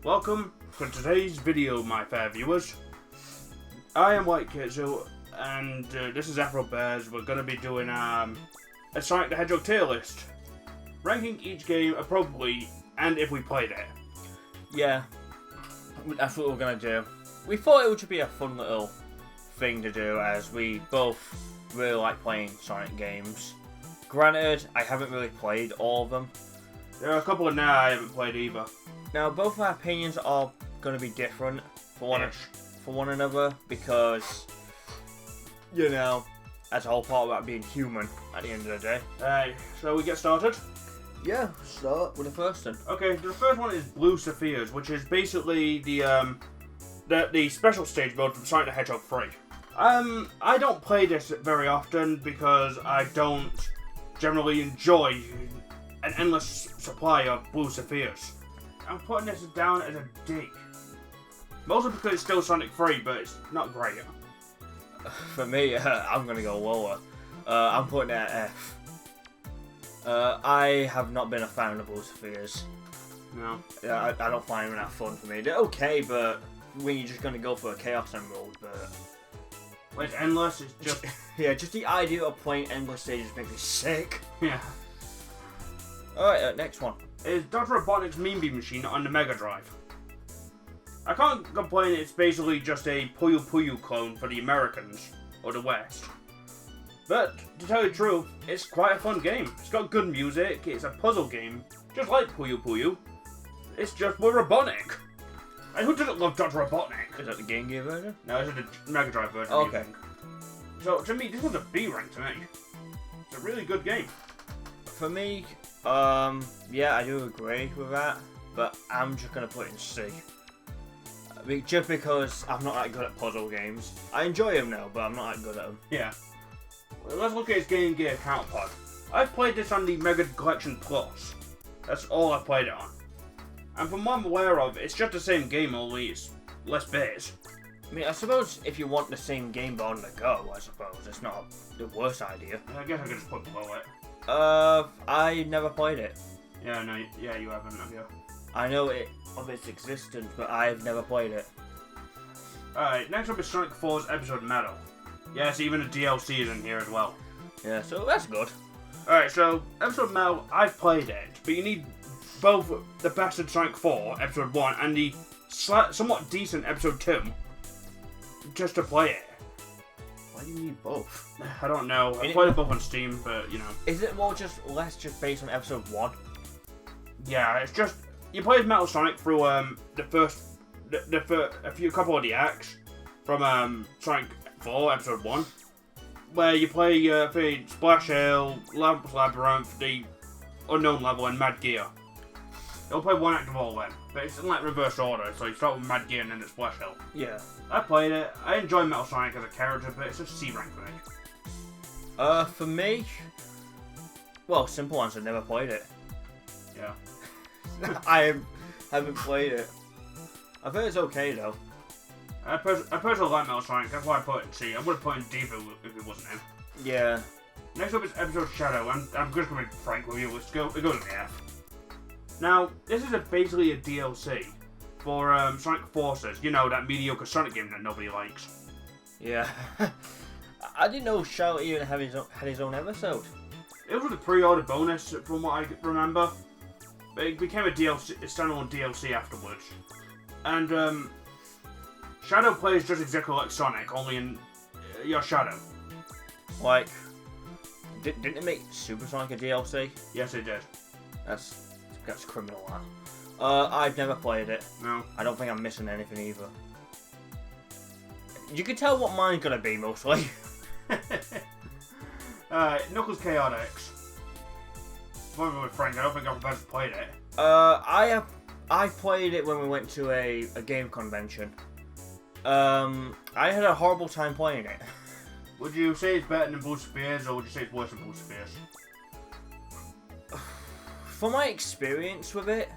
Welcome to today's video, my fair viewers. I am WhiteKitsu, and this is afrobears. We're going to be doing a Sonic the Hedgehog tier list, ranking each game appropriately, and if we played it. Yeah, that's what we're going to do. We thought it would be a fun little thing to do, as we both really like playing Sonic games. Granted, I haven't really played all of them. There are a couple of now I haven't played either. Now, both our opinions are going to be different for one another, because, you know, that's a whole part about being human at the end of the day. So we get started? Yeah, start with the first one. Okay, the first one is Blue Spheres, which is basically the special stage mode from Sonic the Hedgehog 3. I don't play this very often because I don't generally enjoy an endless supply of Blue Spheres. I'm putting this down as a D. Mostly because it's still Sonic 3, but it's not great. For me, I'm going to go lower. I'm putting it at F. I have not been a fan of Blue Spheres. No. I don't find them that fun for me. They're okay, but when you're just going to go for a Chaos Emerald, but... When it's endless, it's just... yeah, just the idea of playing endless stages makes me sick. Yeah. Alright, next one. Is Dr. Robotnik's Mean Bean Machine on the Mega Drive. I can't complain, it's basically just a Puyo Puyo clone for the Americans, or the West. But, to tell you the truth, it's quite a fun game. It's got good music, it's a puzzle game, just like Puyo Puyo. It's just with Robotnik. And who doesn't love Dr. Robotnik? Is that the Game Gear version? No, it's the Mega Drive version. Okay. So, to me, this one's a B rank to me. It's a really good game. For me, yeah, I do agree with that, but I'm just going to put it in C. Just because I'm not that good at puzzle games. I enjoy them now, but I'm not that good at them. Yeah. Well, let's look at its Game Gear counterpart. I've played this on the Mega Collection Plus. That's all I've played it on. And from what I'm aware of, it's just the same game, only it's less bits. I mean, I suppose if you want the same game but on the go, I suppose it's not the worst idea. I guess I could just put below it. I never played it. Yeah, no, yeah, you haven't, have you? I know of its existence, but I've never played it. Alright, next up is Sonic 4's Episode Metal. Yes, even the DLC is in here as well. Yeah, so that's good. Alright, so, Episode Metal, I've played it, but you need both the bastard Sonic 4, Episode 1, and the somewhat decent Episode 2 just to play it. Why do you need both? I don't know. I played it both on Steam, but, you know. Is it more just based on Episode 1? Yeah, it's just... You play as Metal Sonic through a couple of the acts from Sonic 4, Episode 1, where you play for Splash Hill, Labyrinth, the Unknown Level, and Mad Gear. You'll play one act of all of them, but it's in like reverse order, so you start with Mad Gear and then it's Splash Hill. Yeah. I played it. I enjoy Metal Sonic as a character, but it's just C rank for me. For me, well, simple answer, never played it. Yeah. I haven't played it. I've heard it's okay though. I personally like Metal Sonic, that's why I put it in C. I would have put it in D if it wasn't him. Yeah. Next up is Episode Shadow, and I'm just going to be frank with you, it goes in the F. Now, this is basically a DLC for Sonic Forces, you know, that mediocre Sonic game that nobody likes. Yeah. I didn't know Shadow even had his own episode. It was a pre-order bonus, from what I remember. But it became a standalone DLC afterwards. And Shadow plays just exactly like Sonic, only in your Shadow. Like, didn't it make Super Sonic a DLC? Yes, it did. That's criminal, that. I've never played it. No. I don't think I'm missing anything either. You can tell what mine's gonna be, mostly. Knuckles Chaotix. With Frank, I don't think I've ever played it. I played it when we went to a game convention. I had a horrible time playing it. Would you say it's better than Blue Spheres, or would you say it's worse than Blue Spheres? From my experience with it,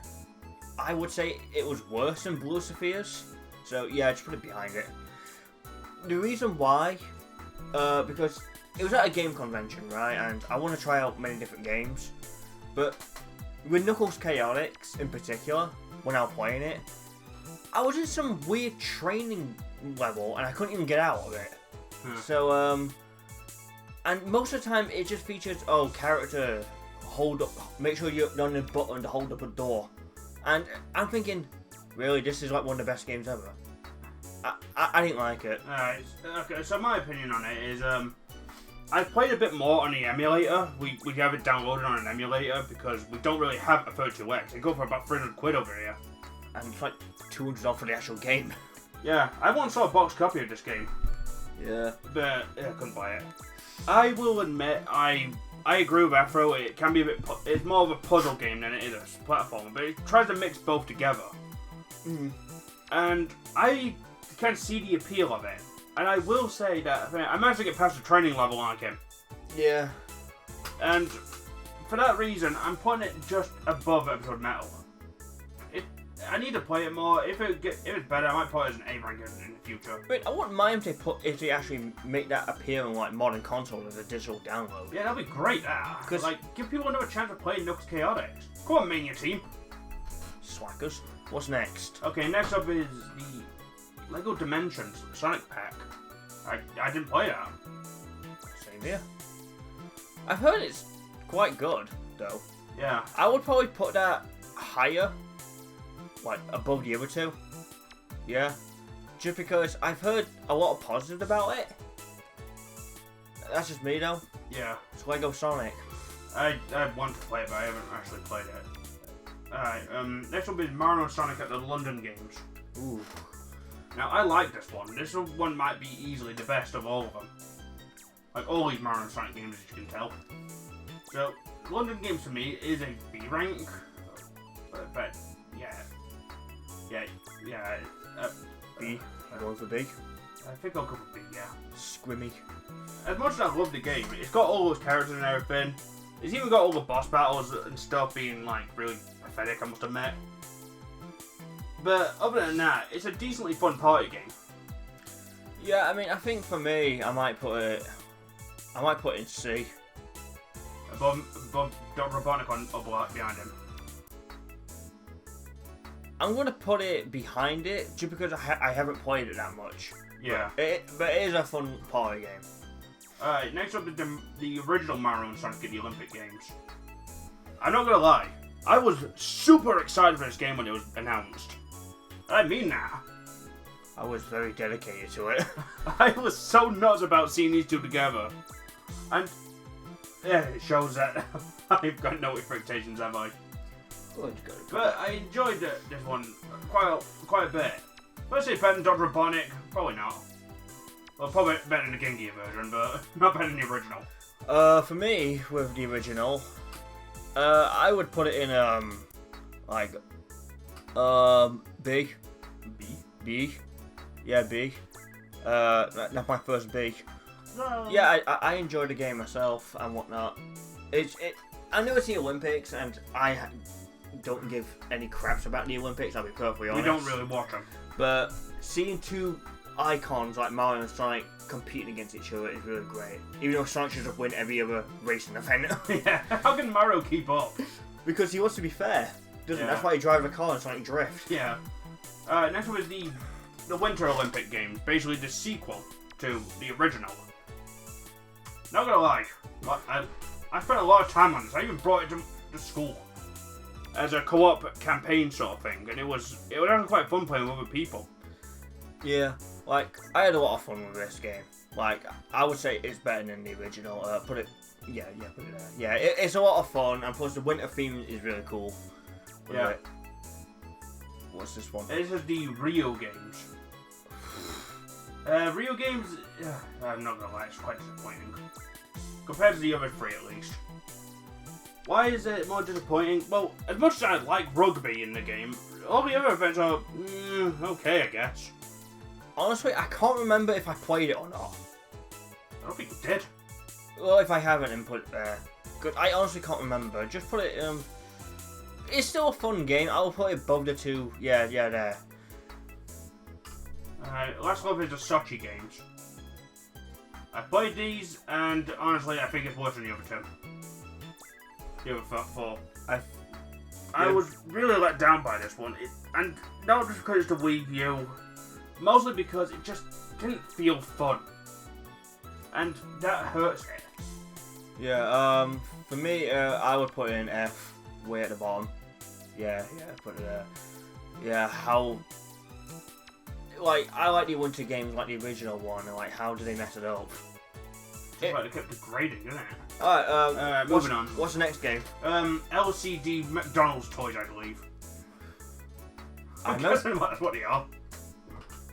I would say it was worse than Blue Spheres. So yeah, just put it behind it. The reason why, because it was at a game convention, right? And I want to try out many different games. But with Knuckles Chaotix in particular, when I was playing it, I was in some weird training level and I couldn't even get out of it. So, and most of the time it just features, character, hold up, make sure you're on the button to hold up a door. And I'm thinking, really, this is like one of the best games ever. I didn't like it. Alright, okay, so my opinion on it is, I've played a bit more on the emulator. We have it downloaded on an emulator because we don't really have a 32X. They go for about 300 quid over here. And it's like $200 for the actual game. Yeah, I once saw a box copy of this game. Yeah. But I couldn't buy it. I will admit, I agree with Afro. It can be a bit. It's more of a puzzle game than it is a platformer, but it tries to mix both together. And I can see the appeal of it. And I will say that I managed to get past the training level on him. Yeah. And for that reason, I'm putting it just above Episode Metal. I need to play it more. If it's better, I might put it as an A rank in the future. Wait, I wouldn't mind if they actually make that appear on like modern console as a digital download. Yeah, that'd be great. Like, give people another chance to play Nook's Chaotix. Come on, Mania team. Swackers. What's next? Okay, next up is the Lego Dimensions Sonic Pack. I didn't play that. Same here. I've heard it's quite good, though. Yeah. I would probably put that higher, like above the other two. Yeah. Just because I've heard a lot of positive about it. That's just me, though. Yeah. It's Lego Sonic. I want to play it, but I haven't actually played it. Alright, next up is Mario and Sonic at the London Games. Ooh. Now, I like this one. This one might be easily the best of all of them. Like, all these Mario and Sonic games, as you can tell. So, London Games for me is a B rank. But yeah. B. Going for B. I think I'll go for B, yeah. Scrimmy. As much as I love the game, it's got all those characters and everything. It's even got all the boss battles and stuff being, like, really pathetic, I must admit. But other than that, it's a decently fun party game. Yeah, I mean, I think for me, I might put it in C. Above Dr. Robotnik up behind him. I'm gonna put it behind it just because I haven't played it that much. Yeah. But it is a fun party game. Alright, next up is the original Mario and Sonic at the Olympic Games. I'm not gonna lie, I was super excited for this game when it was announced. I mean that. I was very dedicated to it. I was so nuts about seeing these two together. And yeah, it shows that I've got no expectations, have I? But I enjoyed this one quite a bit. Let's say better than Dr. Robotnik, probably not. Well, probably better than the Game Gear version, but not better than the original. For me, with the original, I would put it in, B. B? Yeah, B. That's my first B. No. Yeah, I enjoyed the game myself and whatnot. I know it's the Olympics, and I don't give any craps about the Olympics, I'll be perfectly honest. We don't really watch them. But seeing two icons like Mario and Sonic competing against each other is really great. Even though Sonic should win every other racing event. Yeah, how can Mario keep up? Because he wants to be fair, doesn't he? That's why he drives a car in Sonic Drift. Yeah. Next one is the Winter Olympic Games, basically the sequel to the original. Not gonna lie, I spent a lot of time on this. I even brought it to school as a co-op campaign sort of thing, and it was actually quite fun playing with other people. Yeah, like I had a lot of fun with this game. Like I would say it's better than the original. Put it there. Yeah, it's a lot of fun, and plus the winter theme is really cool. Yeah. What's this one? This is the Rio Games. Rio Games, I'm not gonna lie, it's quite disappointing. Compared to the other three, at least. Why is it more disappointing? Well, as much as I like rugby in the game, all the other events are, okay, I guess. Honestly, I can't remember if I played it or not. I don't think you did. Well, if I haven't, then put it there. Good. I honestly can't remember. Just put it, it's still a fun game. I'll put it above the two. Yeah, there. Alright, last up is the Sochi Games. I played these, and honestly, I think it's worse than the other two. The other four. I was really let down by this one, and not just because it's the Wii U, mostly because it just didn't feel fun, and that hurts it. Yeah, for me, I would put it in F, way at the bottom. Yeah, put it there. Yeah, how... Like, I like the winter games like the original one, and like, how do they mess it up? It's like they kept degrading, isn't it? Alright, moving on. What's the next game? LCD McDonald's toys, I believe. I That's what they are.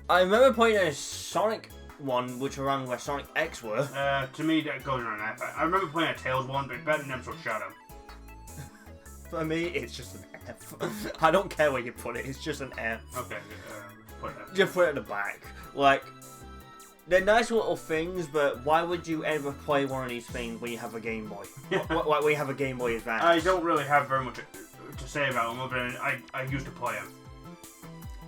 remember playing a Sonic one, which around where Sonic X were. To me, that goes around F. I remember playing a Tails one, but it's better than Episode Shadow. For me, it's just an F. I don't care where you put it, it's just an F. Okay, put it there. Just put it at the back. Like, they're nice little things, but why would you ever play one of these things when you have a Game Boy? Like when you have a Game Boy Advance? I don't really have very much to say about them, other than I used to play them.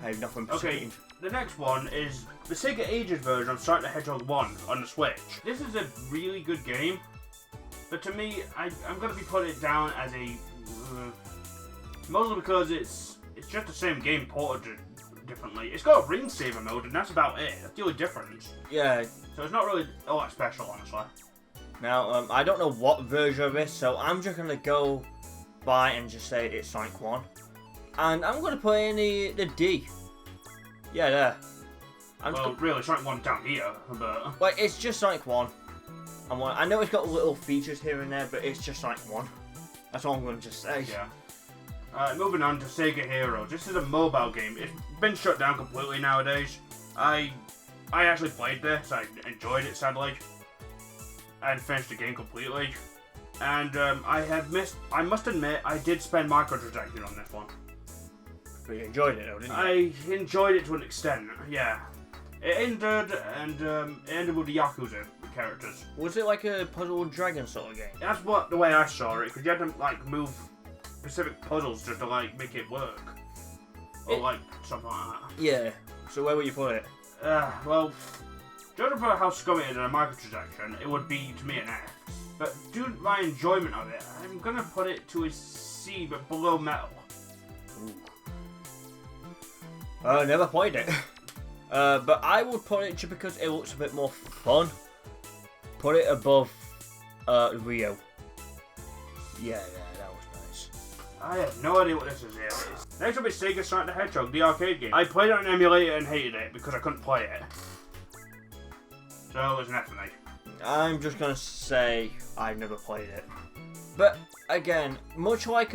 I have nothing to Okay, say. the next one is the Sega Ages version of Sonic the Hedgehog 1 on the Switch. This is a really good game, but to me, I'm going to be putting it down as a... mostly because it's just the same game ported differently. It's got a ring saver mode, and that's about it. That's the only difference. Yeah. So it's not really all that special, honestly. Now, I don't know what version of this, so I'm just going to go by and just say it's Sonic 1. And I'm going to put in the D. Yeah, there. Really, Sonic 1 down here, but... Like, it's just Sonic 1. I know it's got little features here and there, but it's just Sonic 1. That's all I'm going to just say. Yeah. Moving on to Sega Heroes. This is a mobile game. It's been shut down completely nowadays. I actually played this. I enjoyed it, sadly. And finished the game completely. And I must admit, I did spend microtransactions on this one. But you enjoyed it though, didn't you? I enjoyed it to an extent, yeah. It ended with the Yakuza characters. Was it like a Puzzle and Dragon sort of game? That's the way I saw it, because you had to like move specific puzzles just to like make it work. Or like something like that. Yeah. So where would you put it? Well, judging for how scummy it is in a microtransaction, it would be to me an F. But due to my enjoyment of it, I'm gonna put it to a C, but below Metal. Ooh. Never played it. But I would put it just because it looks a bit more fun. Put it above Rio. Yeah, that was nice. I have no idea what this is here. Next up is Sega Sonic the Hedgehog, the arcade game. I played it on an emulator and hated it because I couldn't play it. So it was an F for me. I'm just gonna say I've never played it. But again, much like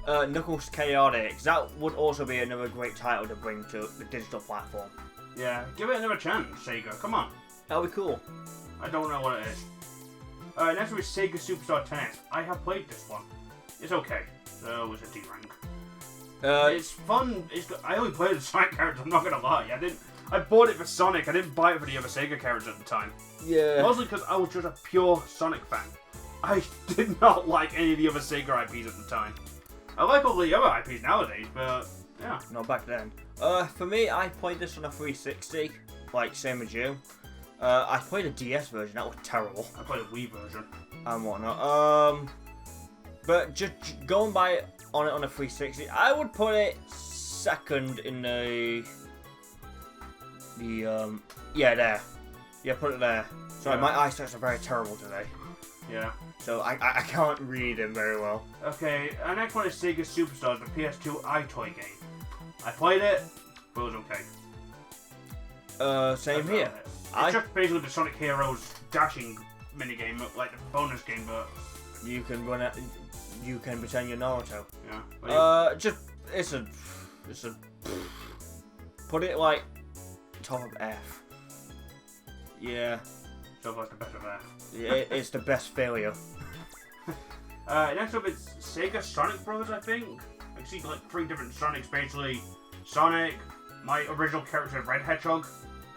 Knuckles Chaotix, that would also be another great title to bring to the digital platform. Yeah, give it another chance, Sega. Come on. That'll be cool. I don't know what it is. Next up is Sega Superstar Tennis. I have played this one. It's okay. So it's a D rank. It's fun. I only played the Sonic character. I'm not gonna lie. I bought it for Sonic. I didn't buy it for the other Sega characters at the time. Yeah. Mostly because I was just a pure Sonic fan. I did not like any of the other Sega IPs at the time. I like all the other IPs nowadays, but yeah. Not back then. For me, I played this on a 360, like same as you. I played a DS version. That was terrible. I played a Wii version. And whatnot. But just going by it on a 360, I would put it second in yeah, there. Yeah, put it there. Sorry, my eyesight's are very terrible today. Yeah. So I can't read them very well. Okay, our next one is Sega Superstars, the PS2 iToy game. I played it, but it was okay. Same here. It's just basically the Sonic Heroes dashing minigame, like the bonus game, but... You can run it, you can pretend you're Naruto. Yeah. It's a... Put it like, top of F. Yeah. So far it's the best of F. It's the best failure. Next up is Sega Sonic Bros, I think. I see like 3 different Sonics, basically. Sonic, my original character Red Hedgehog,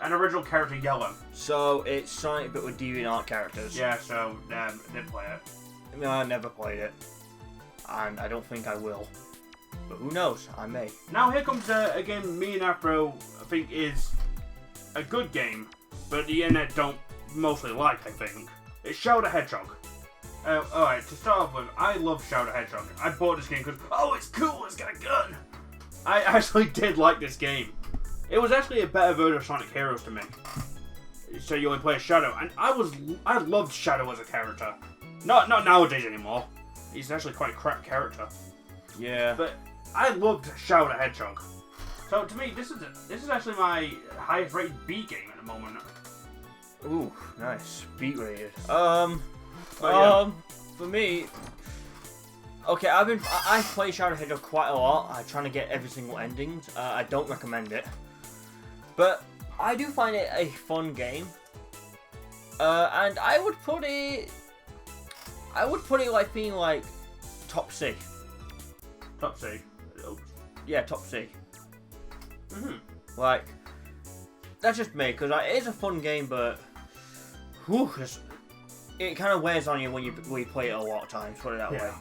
and original character Yellow. So it's Sonic but with DeviantArt characters. Yeah, so didn't play it. No, I never played it. And I don't think I will. But who knows, I may. Now here comes a game me and Afro think is a good game, but the internet don't mostly like, I think. It's Shadow the Hedgehog. Alright, to start off with, I love Shadow the Hedgehog. I bought this game because, oh, it's cool, it's got a gun! I actually did like this game. It was actually a better version of Sonic Heroes to me. So you only play as Shadow, and I loved Shadow as a character. Not nowadays anymore. He's actually quite a crap character. Yeah. But I loved Shadow the Hedgehog. So to me, this is actually my highest rated B game at the moment. Ooh, nice. Beat rated. Yeah. For me, okay, I play Shadow the Hedgehog quite a lot. I'm trying to get every single ending. I don't recommend it, but I do find it a fun game. And I would put it like being like top C. Top C. Oops. Yeah, top C. Mhm. Like, that's just me, because it is a fun game, but whew, it kind of wears on you when you play it a lot of times, put it that way.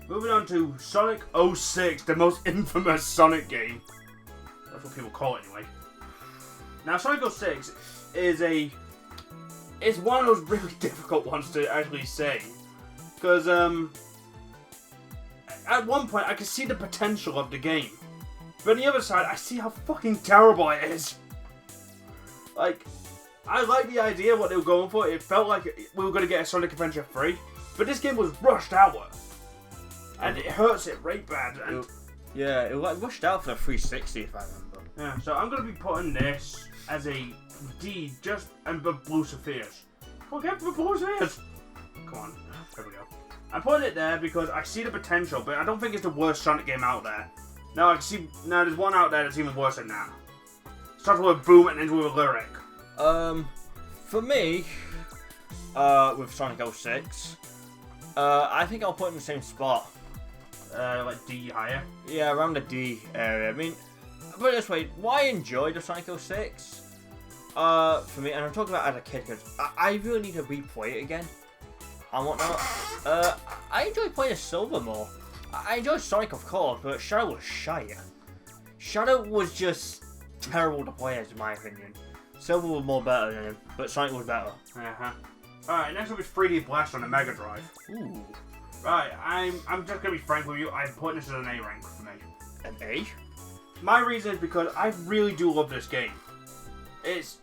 Moving on to Sonic 06, the most infamous Sonic game. That's what people call it anyway. Now, Sonic 06 is one of those really difficult ones to actually say. Because, at one point, I could see the potential of the game. But on the other side, I see how fucking terrible it is. Like, I like the idea of what they were going for. It felt like we were going to get a Sonic Adventure 3. But this game was rushed out. And it hurts it right bad. And yeah, it was like rushed out for the 360, if I remember. yeah, so I'm going to be putting this as a D, and the Blue Spheres. Forget the Blue Spheres! Come on, there we go. I'm putting it there because I see the potential, but I don't think it's the worst Sonic game out there. Now there's one out there that's even worse than that. Starts with a boom and ends with a lyric. For me, with Sonic 06, I think I'll put it in the same spot. Like D higher? Yeah, around the D area. I mean, put it this way, why I enjoyed the Sonic 06, for me, and I'm talking about as a kid, because I really need to replay it again, and whatnot. I enjoy playing as Silver more. I enjoy Sonic, of course, but Shadow was shite. Shadow was just terrible to play as, in my opinion. Silver was more better than him, but Sonic was better. Uh-huh. Alright, next up is 3D Blast on the Mega Drive. Ooh. Right, I'm just gonna be frank with you, I'm putting this as an A rank for me. An A? My reason is because I really do love this game. It's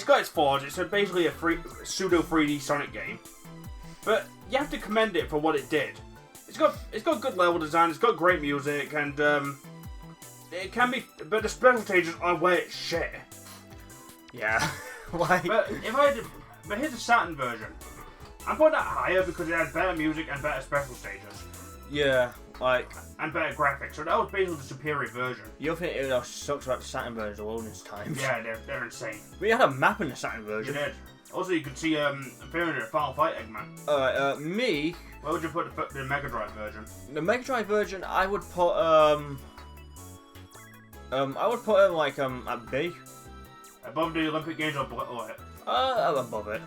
got its flaws, it's basically a pseudo 3D Sonic game. But you have to commend it for what it did. It's got good level design, it's got great music, and it can be, but the special stages are where it's shit. Yeah. Why? But here's the Saturn version. I'm putting that higher because it has better music and better special stages. Yeah, like, and better graphics, so that was basically the superior version. You don't think it sucks about the Saturn version the loading times? Yeah, they're insane. But you had a map in the Saturn version. You did. Also, you could see appearing in a Final Fight Eggman. Alright, me... Where would you put the Mega Drive version? The Mega Drive version, I would put, like, at B. Above the Olympic Games or below it? Above it.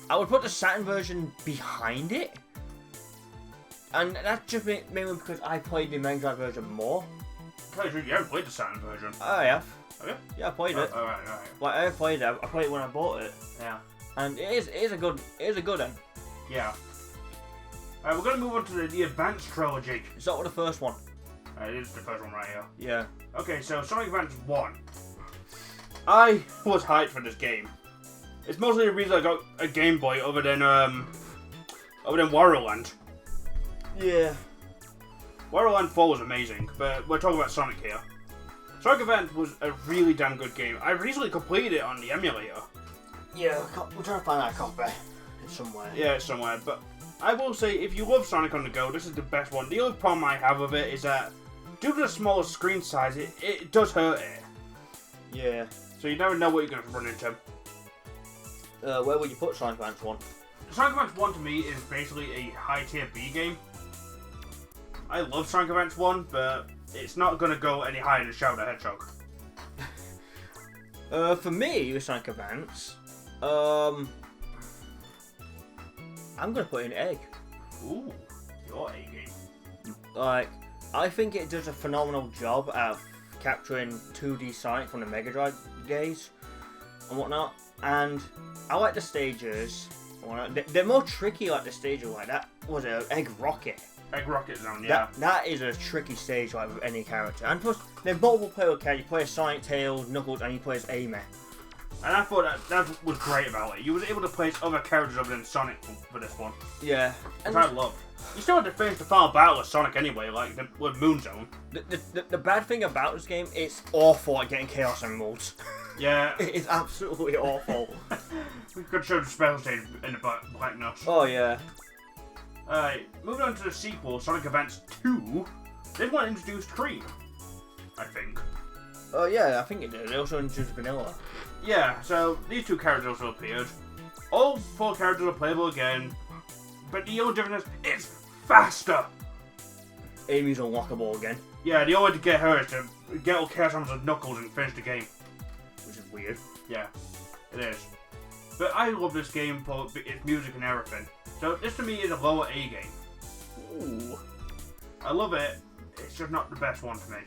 I would put the Saturn version behind it. And that's just mainly because I played the Mega Drive version more. You haven't played the Saturn version. I have. Have you? Yeah, I played it. Alright. Like, I played it. I played it when I bought it. Yeah. And it is a good one. Yeah. Alright, we're gonna move on to the Advance Trilogy. Is that what the first one? It is the first one right here. Yeah. Okay, so Sonic Advance 1. I was hyped for this game. It's mostly the reason I got a Game Boy other than Wario Land. Yeah. Wario Land 4 was amazing, but we're talking about Sonic here. Sonic Advance was a really damn good game. I recently completed it on the emulator. Yeah, we're trying to find that copy. It's somewhere. Yeah, it's somewhere, but I will say, if you love Sonic on the go, this is the best one. The only problem I have with it is that, due to the smaller screen size, it does hurt it. Yeah. So you never know what you're going to run into. Where would you put Sonic Advance 1? Sonic Advance 1 to me is basically a high tier B game. I love Sonic Advance 1, but it's not going to go any higher than Shadow the Hedgehog. For me, with Sonic Advance, I'm going to put in A. Ooh, your A game. Like, I think it does a phenomenal job at capturing 2D Sonic from the Mega Drive days and whatnot. And I like the stages. They're more tricky, like the stage like that. Was it Egg Rocket? Egg Rocket Zone, yeah. That is a tricky stage, like with any character. And plus, they're multiple player characters. You play as Sonic, Tails, Knuckles, and you play as Amy. And I thought that was great about it. You was able to place other characters other than Sonic for this one. Yeah. Which I love. You still had to finish the final battle of Sonic anyway, like with Moon Zone. The bad thing about this game, it's awful at getting Chaos Emeralds. Yeah. It's absolutely awful. We could show the special stage in the Black Nuts. Oh, yeah. Alright, moving on to the sequel, Sonic Advance 2. This one introduced Cream, I think. Oh, yeah, I think it did. They also introduced Vanilla. Yeah, so these two characters also appeared. All 4 characters are playable again, but the only difference is it's faster. Amy's unlockable again. Yeah, the only way to get her is to get all Chaos Emeralds and Knuckles and finish the game. Which is weird. Yeah, it is. But I love this game for its music and everything. So this to me is a lower A game. Ooh. I love it, it's just not the best one to me.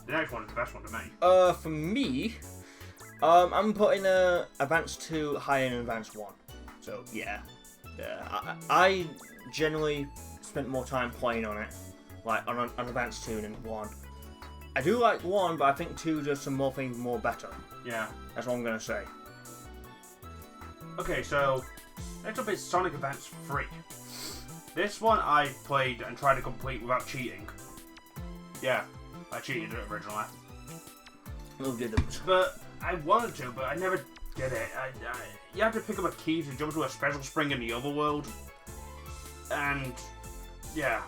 The next one is the best one to me. For me, I'm putting Advance 2 higher than Advance 1. So, yeah. I generally spent more time playing on it, like on Advance 2 than 1. I do like 1, but I think 2 does some more things more better. Yeah. That's what I'm going to say. Okay, so next up is Sonic Advance 3. This one I played and tried to complete without cheating. Yeah, I cheated it originally. No didn't. But I wanted to, but I never did it. You have to pick up a key to jump to a special spring in the other world. And, yeah.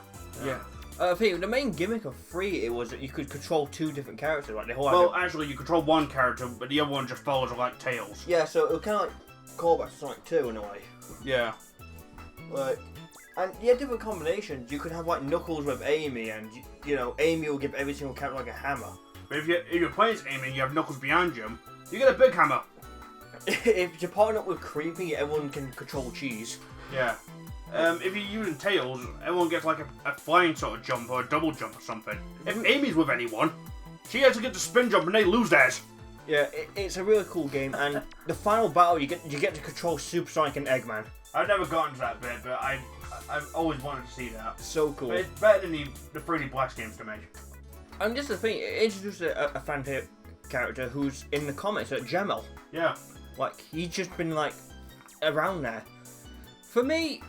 I think the main gimmick of 3 it was that you could control 2 different characters. Like actually, you control one character, but the other one just follows like Tails. Yeah, so it was kind of like callback to Sonic 2 in a way. Yeah. Like, and you had different combinations. You could have like Knuckles with Amy, and you know Amy will give every single character like a hammer. But if you're playing as Amy and you have Knuckles behind you, you get a big hammer. If you're partnered up with Creepy, everyone can control cheese. Yeah. If you're using Tails, everyone gets like a flying sort of jump or a double jump or something. If Amy's with anyone, she has to get the spin jump and they lose theirs. Yeah, it's a really cool game, and the final battle you get to control Super Sonic and Eggman. I've never gotten to that bit, but I've always wanted to see that. So cool. But it's better than the 3D Blast games to me. And just the thing, it introduced a fan character who's in the comics, Gemel. Yeah. Like, he's just been like around there. For me,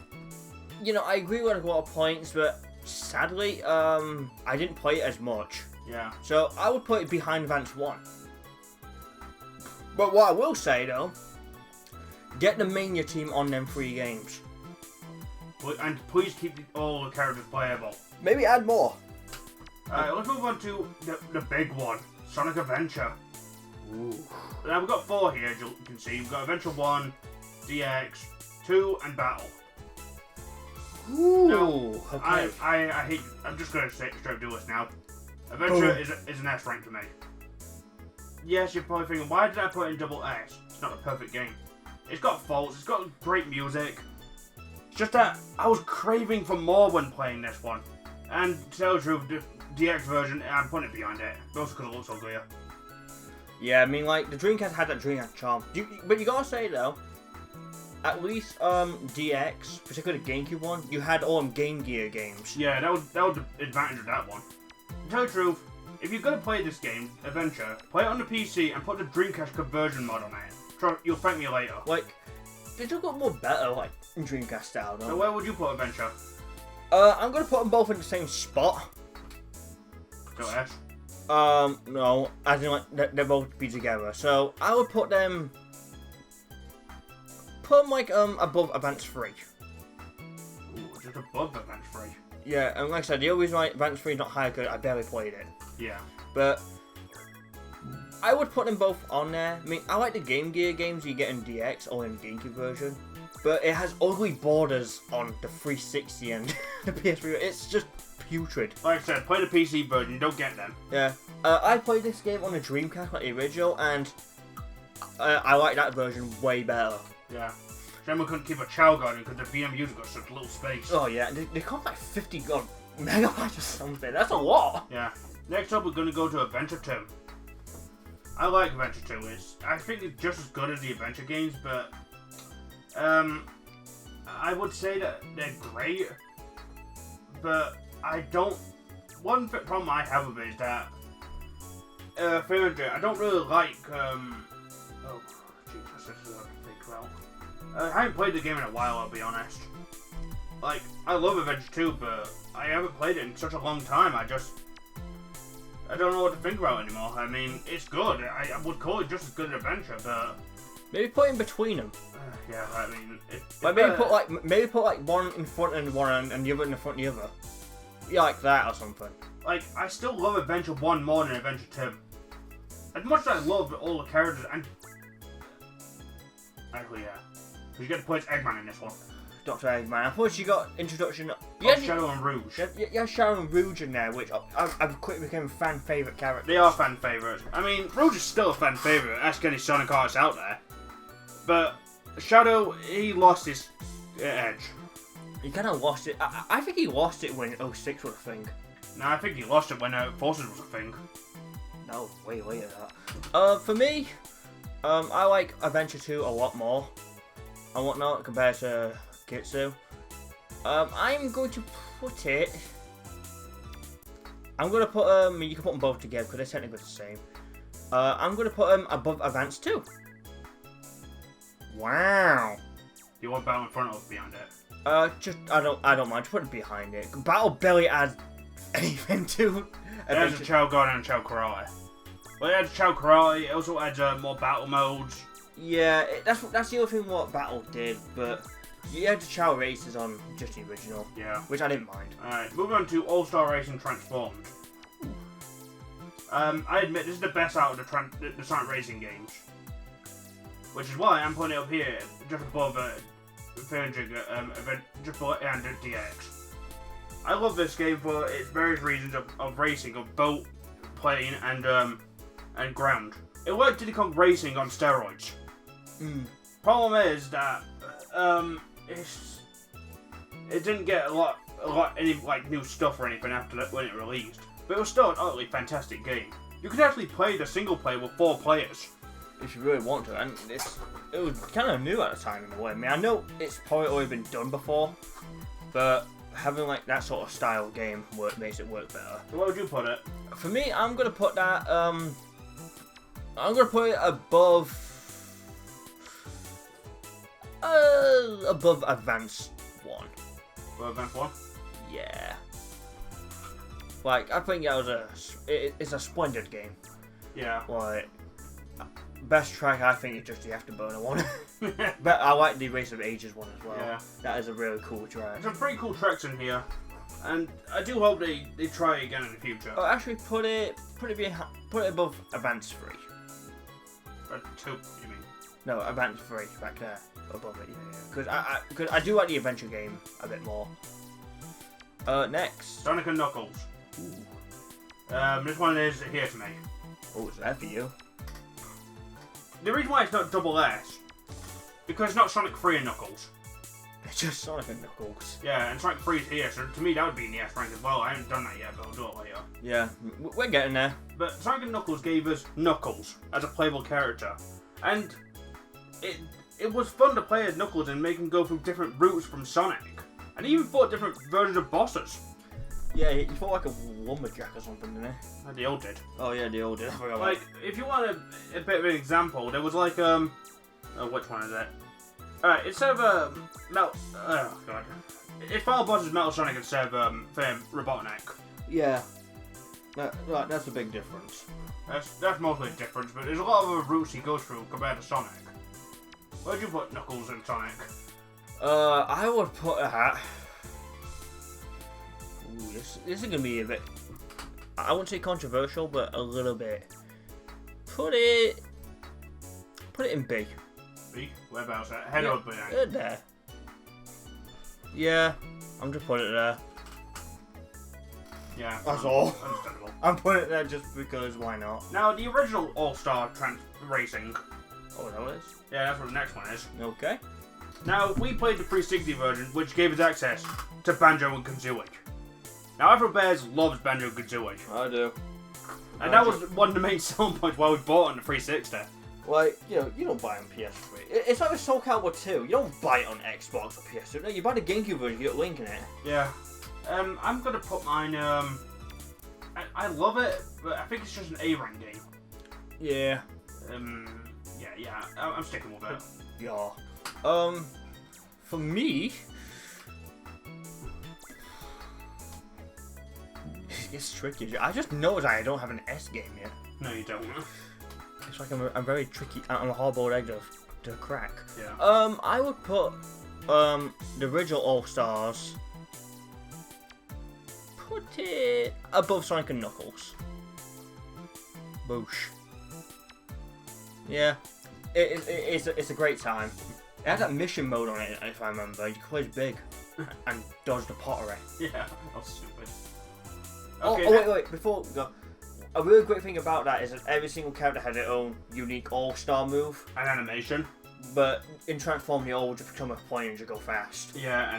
you know, I agree with a lot of points, but sadly, I didn't play it as much. Yeah. So I would put it behind Advance 1. But what I will say though, get the Mania team on them 3 games. And please keep all the characters playable. Maybe add more. Alright, let's move on to the big one, Sonic Adventure. Ooh. Now we've got 4 here, as you can see. We've got Adventure 1, DX, 2, and Battle. Ooh. Now, okay. I hate. I'm just gonna straight do this now. Adventure is an S rank for me. Yes, you're probably thinking, why did I put in double S? It's not a perfect game. It's got faults. It's got great music. It's just that I was craving for more when playing this one. And to tell the truth, the DX version, I'm putting it behind it. Also because it looks uglier. Yeah, I mean, like, the Dreamcast had that Dreamcast charm. But you gotta say, though, at least DX, particularly the GameCube one, you had all them Game Gear games. Yeah, that was the advantage of that one. To tell the truth, if you're gonna play this game, Adventure, play it on the PC and put the Dreamcast conversion mod on it. You'll thank me later. Like, they just got more better, like, in Dreamcast style, though. So where would you put Adventure? I'm gonna put them both in the same spot. So S? No, as in, like, they'll both be together. So, I would put them, like, above Advance 3. Ooh, just above Advance 3. Yeah, and like I said, the only reason why Advance 3 is not higher because I barely played it. Yeah. But I would put them both on there. I mean, I like the Game Gear games you get in DX or in the GameCube version, but it has ugly borders on the 360 and the PS3. It's just putrid. Like I said, play the PC version, don't get them. Yeah. I played this game on the Dreamcast, like the original, and I like that version way better. Yeah. Shame we couldn't keep a Chow Garden because the VMU's got such little space. Oh yeah, they cost like 50 megabytes or something. That's a lot. Yeah. Next up, we're going to go to Adventure 2. I like Adventure 2. I think it's just as good as the Adventure games, but I would say that they're great, but I don't. One problem I have with it is that I don't really like. Oh, Jesus, this is a big clout. I haven't played the game in a while, I'll be honest. Like, I love Adventure 2, but I haven't played it in such a long time. I don't know what to think about anymore. I mean, it's good. I would call it just as good an adventure, but maybe put in between them. yeah, I mean, maybe put like one in front and one and the other in the front of the other. Yeah, like that or something. Like, I still love Adventure 1 more than Adventure 2. As much as I love all the characters, and actually, yeah, because you get to play as Eggman in this one. Dr. Eggman. I thought you got introduction. Shadow and Rouge. Yeah, Shadow and Rouge in there, which I've quickly become fan favourite characters. They are fan favourites. I mean, Rouge is still a fan favourite. Ask any Sonic artist out there. But Shadow, he lost his edge. He kind of lost it. I think he lost it when 06 was a thing. No, I think he lost it when Forces was a thing. No, way later that. For me, I like Adventure 2 a lot more and whatnot compared to Kitsu. I'm going to put it. I'm going to put you can put them both together because they're technically the same. I'm going to put them above Advance 2. Wow. You want Battle in front or behind it? I don't mind. Just put it behind it. Battle barely adds anything to. It has a Chow Garden and Chow Karate. Well, it adds Chow Karate. It also adds more battle modes. Yeah, that's the other thing what Battle did, but you had the Chow races on just the original. Yeah. Which I didn't mind. Alright, moving on to All-Star Racing Transformed. I admit this is the best out of the Sonic Racing games. Which is why I'm putting it up here, just above just below DX. I love this game for its various reasons of racing, of boat, plane, and ground. It worked Diddy Kong Racing on steroids. Problem is that it didn't get any like new stuff or anything after that when it released, but it was still an utterly fantastic game. You could actually play the single player with 4 players. If you really want to, and it was kind of new at the time in a way. I mean, I know it's probably already been done before, but having like that sort of style game makes it work better. So where would you put it? For me, I'm gonna put that. I'm gonna put it above Advanced 1. Above Advanced 1? Yeah. Like, I think it's a splendid game. Yeah. Like, best track I think is just the Afterburner one. But I like the Race of Ages one as well. Yeah. That is a really cool track. There's some pretty cool tracks in here, and I do hope they try again in the future. Oh, actually, put it above Advance 3. 2, you mean? No, Advance 3 back there above it. Yeah. Because I do like the adventure game a bit more. Next. Sonic and Knuckles. Ooh. This one is here to me. Oh, is that for you? The reason why it's not double S, because it's not Sonic 3 and Knuckles. It's just Sonic and Knuckles. Yeah, and Sonic 3 is here, so to me that would be in the S rank as well. I haven't done that yet, but I'll do it later. Yeah, we're getting there. But Sonic and Knuckles gave us Knuckles as a playable character, and it was fun to play as Knuckles and make him go through different routes from Sonic, and he even fought different versions of bosses. Yeah, he fought like a lumberjack or something, didn't he? They all did. Oh yeah, they all did. I forgot about Like, if you want a bit of an example, there was like oh, which one is it? Alright, instead of oh god, its final boss is Metal Sonic instead of Robotnik. Yeah, that's a big difference. That's mostly a difference, but there's a lot of other routes he goes through compared to Sonic. Where'd you put Knuckles and Sonic? I would put that. Ooh, this is gonna be a bit. I wouldn't say controversial, but a little bit. Put it in B. B? Whereabouts? Head or behind? There. Yeah, I'm just putting it there. Yeah. That's all. Understandable. I'm putting it there just because why not? Now, the original All-Star Racing. Oh, that was? Yeah, that's what the next one is. Okay. Now, we played the 360 version, which gave us access to Banjo and Kazooie. Now, afrobears loves Banjo and Kazooie. I do. And that was one of the main selling points why we bought on the 360. Like, you don't buy it on PS3. It's like with Soul Calibur 2. You don't buy it on Xbox or PS2. No, you buy the GameCube version, you get Link in it. Yeah. I'm gonna put mine, I love it, but I think it's just an A-rank game. Yeah. Yeah, I'm sticking with it. Yeah. For me... It's tricky. I just noticed I don't have an S game yet. No, you don't. It's like I'm very tricky. I'm a hard-boiled egg to crack. Yeah. I would put the original All Stars. Put it above Sonic and Knuckles. Boosh. Yeah, it's a great time. It has that mission mode on it, if I remember. You can play as Big and dodge the pottery. Yeah, that's stupid. Okay, wait, before we go. A really great thing about that is that every single character had their own unique all-star move. An animation. But in Transform, you all just become a plane and you go fast. Yeah,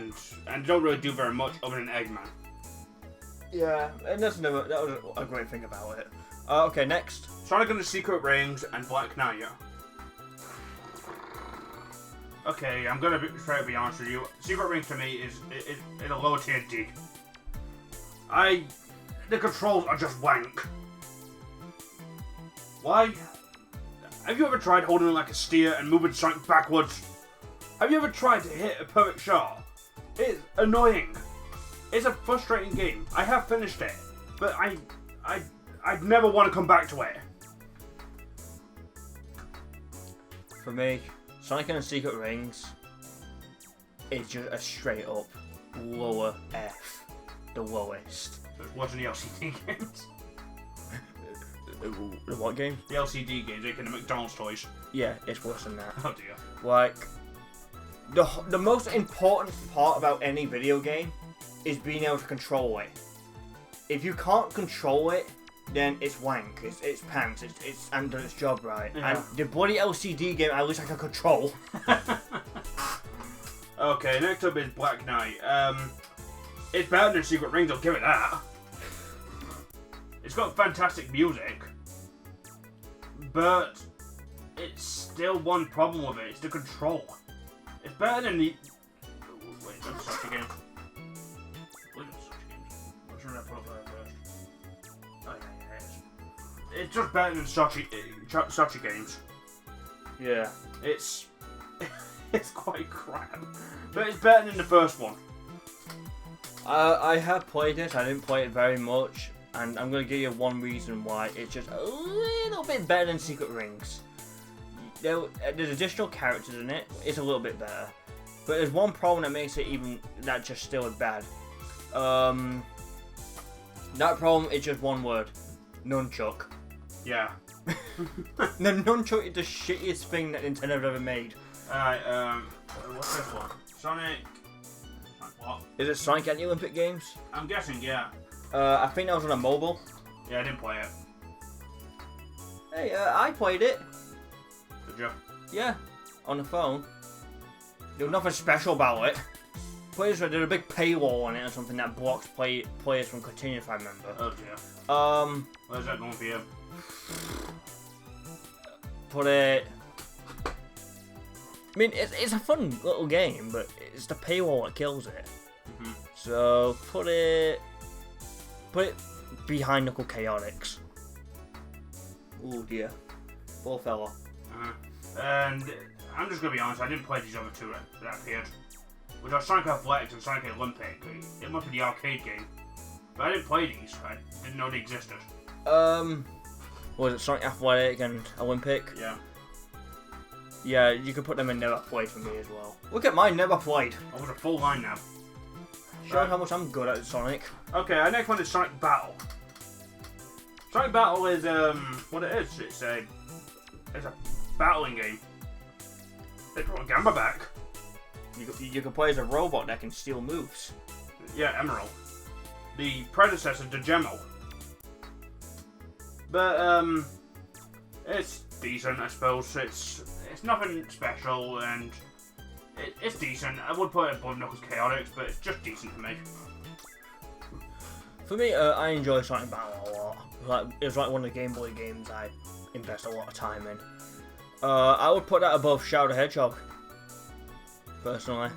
and don't really do very much other than Eggman. Yeah, and that was a great thing about it. Okay, next. Sonic and the Secret Rings and Black Knight. Okay, I'm gonna try to be honest with you. Secret Rings to me is in a lower tier D. The controls are just wank. Why? Have you ever tried holding it like a steer and moving Sonic backwards? Have you ever tried to hit a perfect shot? It's annoying. It's a frustrating game. I have finished it, but I'd never want to come back to it. For me, Sonic and the Secret Rings is just a straight up lower F. The lowest. Watching the LCD games. The what game? The LCD games, like in the McDonald's toys. Yeah, it's worse than that. Oh dear. Like, the most important part about any video game is being able to control it. If you can't control it, then it's wank. It's pants. It's and done its job right. Yeah. And the bloody LCD game, at least I can control. Okay, next up is Black Knight. It's better than Secret Rings, I'll give it that. It's got fantastic music, but it's still one problem with it. It's the control. It's better than the... Wait, that's such a game. Wait, that's such a game. I'm sure I put up there first. Oh yeah, it is. It's just better than Sachi games. Yeah. It's quite crap, but it's better than the first one. I have played it. I didn't play it very much. And I'm going to give you one reason why it's just a little bit better than Secret Rings. There's additional characters in it. It's a little bit better. But there's one problem that makes it even that just still bad. That problem is just one word. Nunchuck. Yeah. The nunchuck is the shittiest thing that Nintendo have ever made. Alright, what's this one? Sonic... What? Is it Sonic at the Olympic Games? I'm guessing, yeah. I think that was on a mobile. Yeah, I didn't play it. Hey, I played it. Did you? Yeah, on the phone. There was nothing special about it. There's a big paywall on it or something that blocks players from continuing, if I remember. Oh dear. Where's that going for you? Put it... I mean, it's a fun little game, but it's the paywall that kills it. Mm-hmm. So, put it behind Knuckle Chaotix. Oh dear. Poor fella. And I'm just going to be honest, I didn't play these other two that appeared. Which are Sonic Athletics and Sonic Olympic. It must be the arcade game. But I didn't play these. I didn't know they existed. Was it Sonic Athletic and Olympic? Yeah. Yeah, you could put them in Never Played for me as well. Look at mine, Never Played. I was a full line now. Show how much I'm good at Sonic. Okay, our next one is Sonic Battle. Sonic Battle is what it is. It's a battling game. They brought Gamba back. You can play as a robot that can steal moves. Yeah, Emerald. The predecessor to Gemmo. But it's decent, I suppose. It's nothing special, and it's decent. I would put it above Knuckles Chaotix, but it's just decent to me. For me, I enjoy Sonic Battle a lot. It was like one of the Game Boy games I invest a lot of time in. I would put that above Shadow the Hedgehog. Personally.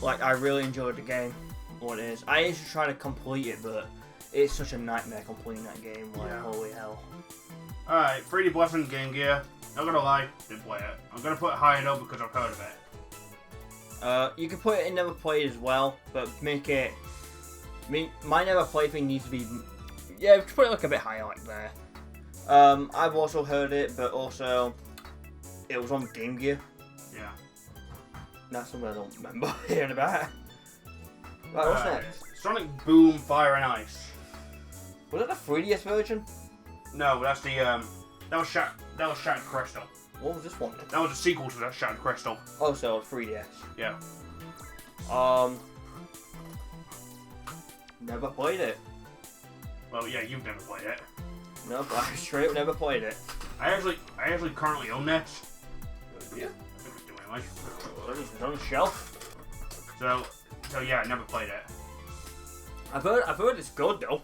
Like, I really enjoyed the game. What it is. I used to try to complete it, but it's such a nightmare completing that game. Like, holy hell. Alright, 3D Blessing Game Gear. Not gonna lie, didn't play it. I'm gonna put it higher up because I've heard of it. You can put it in never played as well, but make it. I mean, my never played thing needs to be. Yeah, just put it like a bit higher, like there. I've also heard it, but also it was on Game Gear. Yeah. That's something I don't remember hearing about. Right, what's next? Sonic Boom Fire and Ice. Was that the 3DS version? No, that's the that was Shattered Crystal. What was this one then? That was a sequel to that Shattered Crystal. Oh, so 3DS. Yeah. Never played it. Well, yeah, you've never played it. No, I straight up never played it. I actually currently own this. Yeah. I think I do anyway. It's on the shelf. So yeah, I never played it. I've heard it's good though.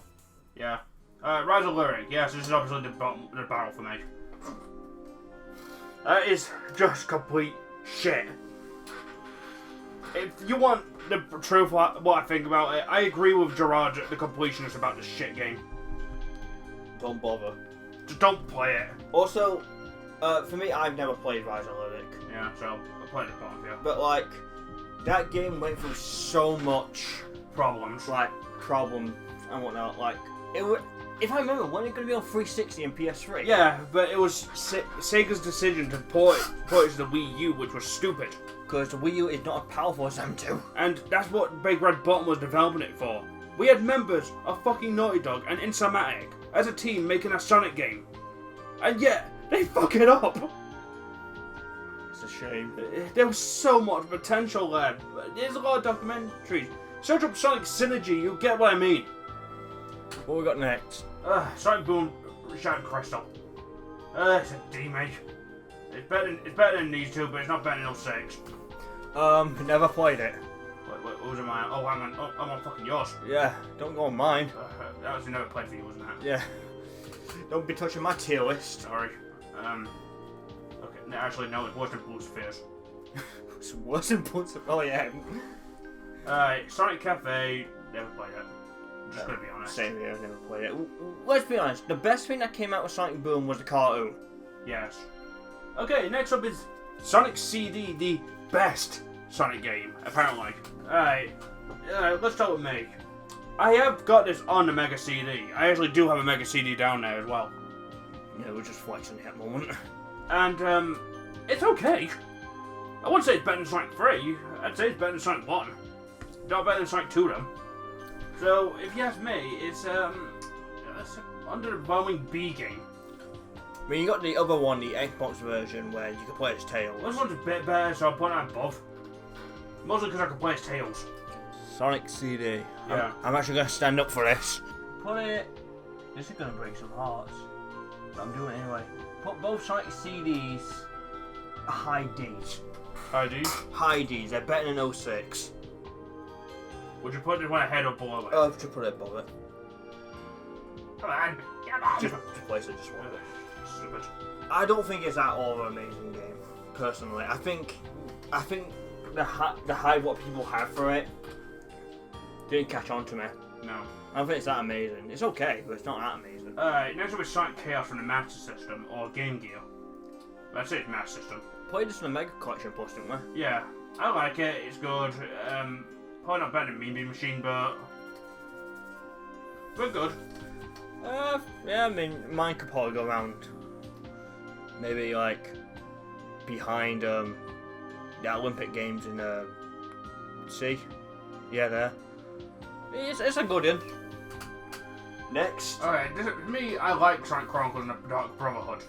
Yeah. Rise of Lyric. Yes, this is obviously the battle for me. That is just complete shit. If you want the truth, what I think about it, I agree with Gerard, the completionist, about this shit game. Don't bother. Just don't play it. Also, for me, I've never played Rise of Lyric. Yeah, so I'll play the bottom here. But like, that game went through so much Problems. like problems and whatnot. Like, if I remember, when it going to be on 360 and PS3? Yeah, but it was Sega's decision to port it to the Wii U, which was stupid. Because the Wii U is not as powerful as M2. And that's what Big Red Button was developing it for. We had members of fucking Naughty Dog and Insomniac as a team making a Sonic game. And yet, they fuck it up. It's a shame. There was so much potential there. There's a lot of documentaries. Search up Sonic Synergy, you'll get what I mean. What we got next? Sonic Boom Shattered Crystal. It's a D, mate. It's better than these two, but it's not better than 06. Never played it. Wait, what was it mine? Oh, I'm on fucking yours. Yeah, don't go on mine. That was never played for you, wasn't it? Yeah. Don't be touching my tier list. Sorry. Okay, no, actually, no, it wasn't Blue Spheres. It's worse than Bloods. Oh, yeah. Sonic Cafe, never played it. I'm just gonna be honest. Same here, I've never played it. Let's be honest, the best thing that came out with Sonic Boom was the cartoon. Yes. Okay, next up is Sonic CD, the best Sonic game, apparently. Alright, let's start with me. I have got this on the Mega CD. I actually do have a Mega CD down there as well. Yeah, we're just flexing at the moment. And, it's okay. I wouldn't say it's better than Sonic 3. I'd say it's better than Sonic 1. Not better than Sonic 2, though. So, if you ask me, it's an underwhelming B game. I mean, you got the other one, the Xbox version, where you can play as Tails. This one's a bit better, so I'll put it above. Mostly because I can play as Tails. Sonic CD. Yeah. I'm actually going to stand up for this. Put it... This is going to break some hearts. But I'm doing it anyway. Put both Sonic CDs high Ds. High D? High Ds. They're better than 06. Would you put this one ahead or below it? Oh, just put it above it. Come on. Come on. Just place it just one. Stupid. I don't think it's that all an amazing game, personally. I think the hype what people have for it didn't catch on to me. No. I don't think it's that amazing. It's okay, but it's not that amazing. Alright, next up is Sonic Chaos from the Master System, or Game Gear. That's it, Master System. Played this in the Mega Collection Plus, didn't we? Yeah, I like it, it's good. Probably not better than Mean Bean Machine, but good. Yeah, I mean, mine could probably go around maybe like behind the Olympic Games in C. Yeah, there. It's a good one. Next. Alright, for me, I like Sonic Chronicles and the Dark Brotherhood.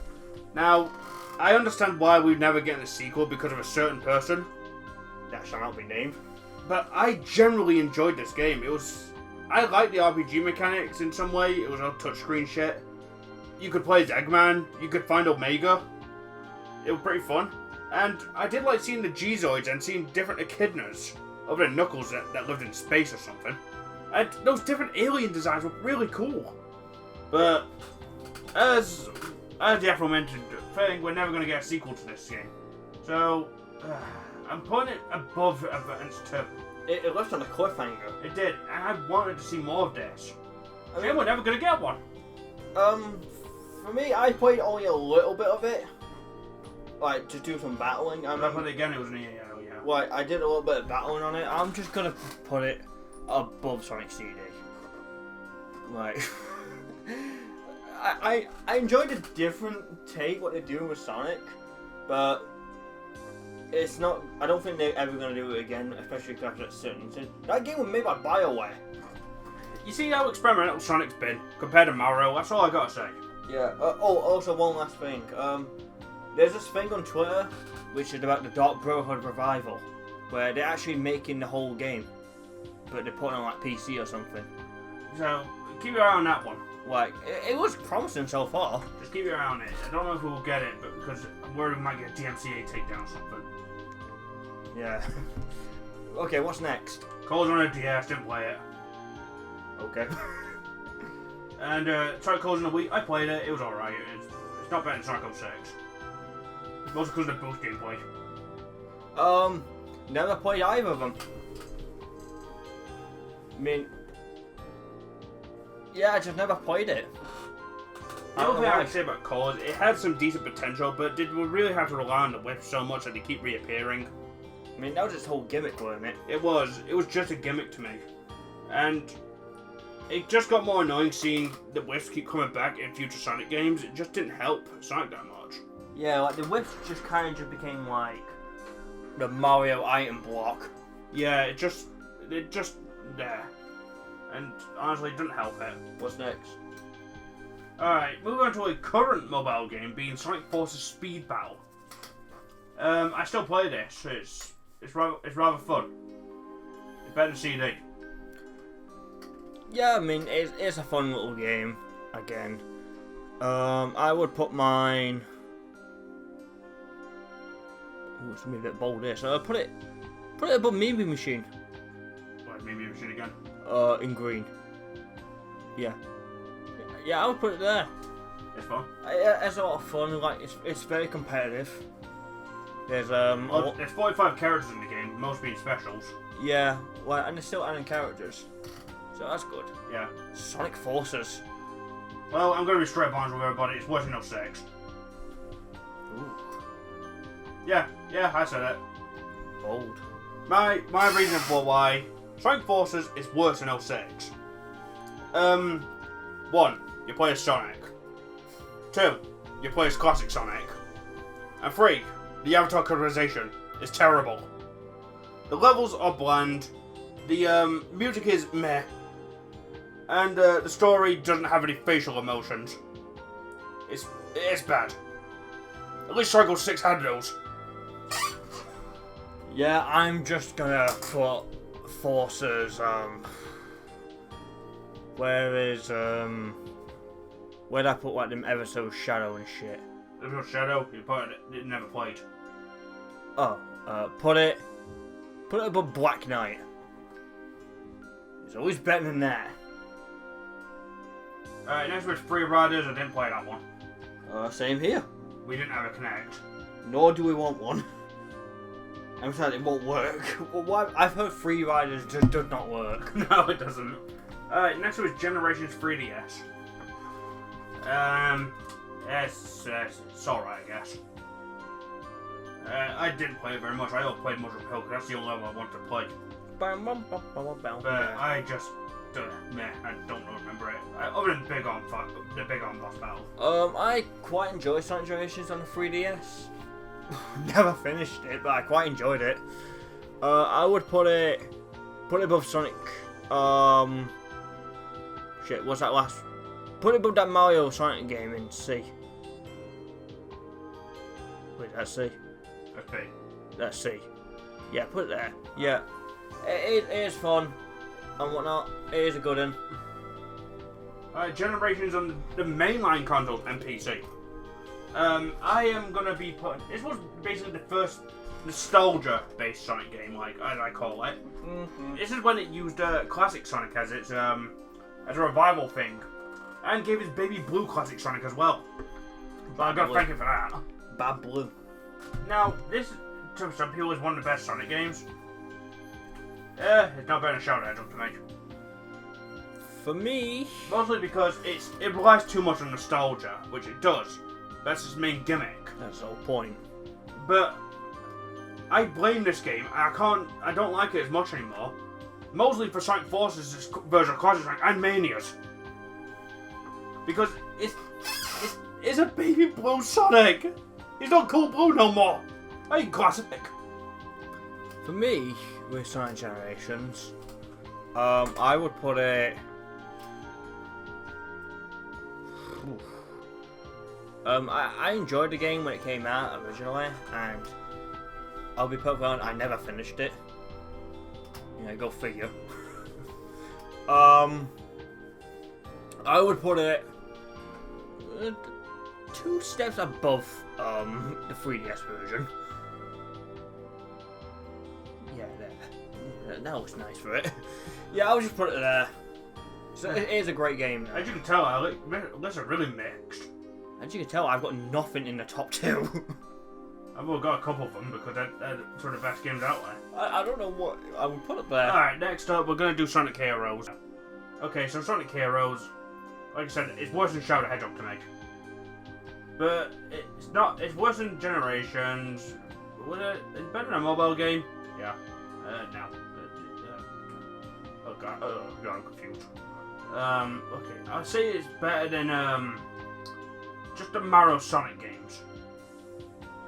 Now, I understand why we've never gotten a sequel because of a certain person. That shall not be named. But I generally enjoyed this game. I like the RPG mechanics in some way. It was all touchscreen shit. You could play as Eggman. You could find Omega. It was pretty fun. And I did like seeing the G-Zoids and seeing different echidnas, other than Knuckles that lived in space or something. And those different alien designs were really cool. But as the aforementioned thing, we're never going to get a sequel to this game. So, I'm putting it above Advance 2. It left on a cliffhanger. It did, and I wanted to see more of this. And we're never going to get one. For me, I played only a little bit of it. Like, to do some battling. I played it again, it was an EAO, yeah. Like, I did a little bit of battling on it. I'm just going to put it above Sonic CD. Like... I enjoyed a different take what they're doing with Sonic, but it's not. I don't think they're ever going to do it again, especially after that certain. That game was made by BioWare. You see how experimental Sonic's been compared to Mario. That's all I gotta say. Yeah. Also one last thing. There's this thing on Twitter which is about the Dark Brotherhood revival, where they're actually making the whole game, but they're putting on like PC or something. So keep your eye on that one. Like, it was promising so far. Just keep your eye on it. I don't know if we'll get it, but because I'm worried we might get a DMCA takedown or something. Yeah. Okay, what's next? Cole's on a DS, didn't play it. Okay. And Sonic Cole's on a Wii, I played it, it was alright. It's not better than Sonic 06. Mostly because of the boost gameplay. Never played either of them. I mean... Yeah, I just never played it. The only thing I can say about Cole is it had some decent potential, but did we really have to rely on the whip so much that they keep reappearing? I mean, that was its whole gimmick, wasn't it? It was just a gimmick to me. And it just got more annoying seeing the whiffs keep coming back in future Sonic games. It just didn't help Sonic that much. Yeah, like the whiffs just kind of became like the Mario item block. Yeah, it just there. And honestly, it didn't help it. What's next? Alright, moving on to a current mobile game, being Sonic Forces Speed Battle. I still play this. It's rather fun. It's better than CD. Yeah, I mean, it's a fun little game. Again, I would put mine. Oh, it's gonna be a bit bold here. So put it above Mimi Machine. What, Mimi Machine again? In green. Yeah, I would put it there. It's fun. It's a lot of fun. Like it's very competitive. There's well, there's 45 characters in the game, most being specials. Yeah, well, and they're still adding characters, so that's good. Yeah. Sonic Forces. Well, I'm gonna be straight up honest with everybody. It's worse than 06. Ooh. Yeah, I said it. Bold. My reason for why Sonic Forces is worse than 06. 1. You play as Sonic. 2. You play as classic Sonic. And 3. The avatar colorization is terrible. The levels are bland. The music is meh. And the story doesn't have any facial emotions. It's bad. At least Sonic 06 had those. Yeah, I'm just gonna put Forces, where'd I put like them ever so Shadow and shit? There's no Shadow, you put it never played. Oh, put it above Black Knight. It's always better than that. Alright, next was Free Riders, I didn't play that one. Same here. We didn't have a Connect. Nor do we want one. I'm sorry, it won't work. Well, why? I've heard Free Riders just does not work. No, it doesn't. Next was Generations 3DS. It's alright, I guess. I didn't play it very much. I only played Mushroom Hill because that's the only level I wanted to play. But I just, I don't remember it. Other than the Big Arm boss battle. I quite enjoy Sonic Generations on the 3DS. Never finished it, but I quite enjoyed it. I would put it above Sonic. Shit, what's that last? Put it above that Mario Sonic game in C. Wait, that's C. That's B. That's C. Yeah, put it there. Yeah, it is fun and whatnot. It is a good one. Generations on the mainline consoles and PC. I am gonna be putting. This was basically the first nostalgia-based Sonic game, like as I call it. Mm-hmm. This is when it used classic Sonic as its as a revival thing, and gave its baby blue classic Sonic as well. But I gotta thank you for that. Bad Blue. Now, this, to some people, is one of the best Sonic games. It's not better than Shadow the Hedgehog to me. For me... Mostly because it relies too much on nostalgia, which it does. That's its main gimmick. That's the whole point. But I blame this game. I don't like it as much anymore. Mostly for Sonic Forces' version of Classic Sonic and Mania's. Because it's a baby blue Sonic. He's not cool blue no more. I ain't classic. For me, with Sonic Generations, I would put it... I enjoyed the game when it came out originally, and I'll be perfectly honest, I never finished it. Yeah, go figure. I would put it 2 steps above the 3DS version. Yeah, there. That looks nice for it. Yeah, I'll just put it there. So it is a great game. As you can tell, lists are really mixed. As you can tell, I've got nothing in the top 2. I've only got a couple of them because they're sort of the best games out there. I don't know what I would put it there. Alright, next up we're going to do Sonic Heroes. Okay, so Sonic Heroes, like I said, it's worse than Shadow the Hedgehog to me. But it's worse than Generations. It's better than a mobile game? Yeah. No. Oh god, I'm confused. Okay, I'd say it's better than, just the Mario Sonic games.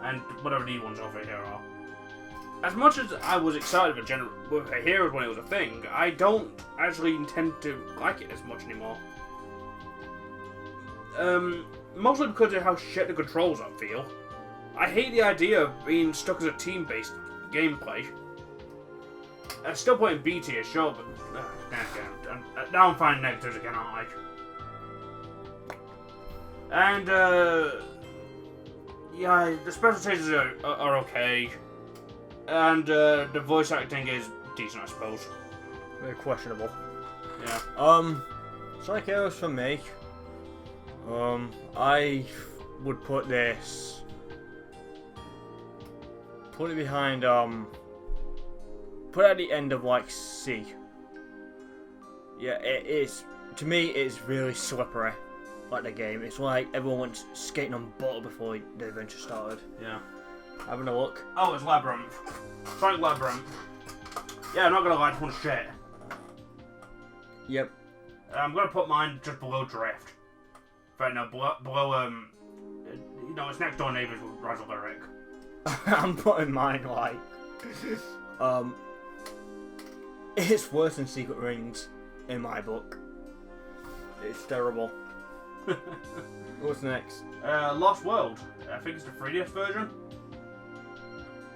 And whatever these ones over here are. As much as I was excited with Heroes when it was a thing, I don't actually intend to like it as much anymore. Mostly because of how shit the controls I feel. I hate the idea of being stuck as a team-based gameplay. I'm still playing B tier, sure, but now I'm finding negatives again, aren't I? And yeah, the special stages are okay, and the voice acting is decent, I suppose. Very questionable. Yeah. Sonic Heroes for me. I would put this. Put it behind. Put it at the end of like C. Yeah, it is. To me, it's really slippery. Like the game, it's like everyone went skating on butter before the adventure started. Yeah. Having a look. Oh, it's Labyrinth. Sonic Labyrinth. Yeah, I'm not gonna lie, it's one shit. Yep. I'm gonna put mine just below Drift. Right now, below its next door neighbors with Razzle Lyric. I'm putting mine like, it's worse than Secret Rings in my book. It's terrible. What's next? Lost World. I think it's the 3DS version.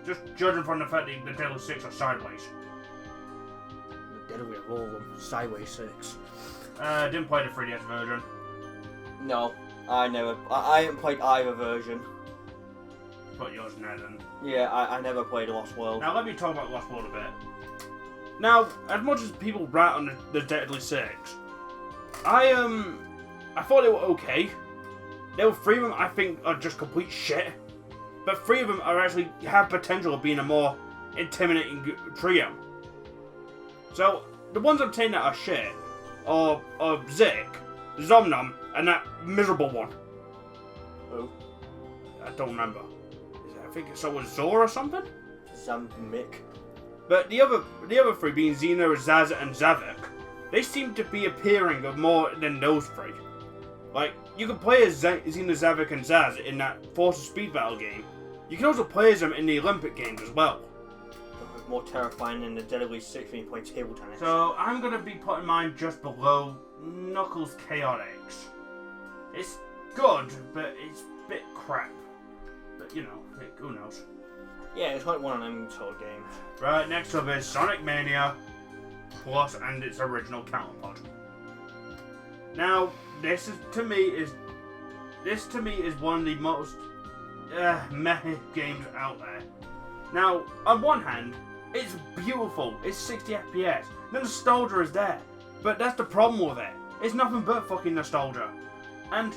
Just judging from the fact that the Deadly 6 are sideways. The deadly of all of them. Sideways 6. Didn't play the 3DS version. No, I never. I haven't played either version. Put yours in there then. Yeah, I never played Lost World. Now let me talk about Lost World a bit. Now, as much as people rat on the Deadly 6, I thought they were okay. There were 3 of them I think are just complete shit. But 3 of them are actually have potential of being a more intimidating trio. So, the ones I'm saying that are shit are Zik, Zomnom, and that miserable one. Who? I don't remember. I think it's someone Zora or something? Zammick. But the other 3 being Xena, Zaz, and Zavik, they seem to be appearing of more than those 3. Like, you can play as Xena, Zavik, and Zaz in that Forces Speed Battle game. You can also play as them in the Olympic Games as well. More terrifying than the Deadly 6 when you play table tennis. So, I'm going to be putting mine just below Knuckles Chaotix. It's good, but it's a bit crap. But, you know, who knows. Yeah, it's like one of them sort of games. Right, next up is Sonic Mania Plus and its original counterpart. Now, this to me is one of the most meh games out there. Now, on one hand, it's beautiful. It's 60 FPS. The nostalgia is there, but that's the problem with it. It's nothing but fucking nostalgia. And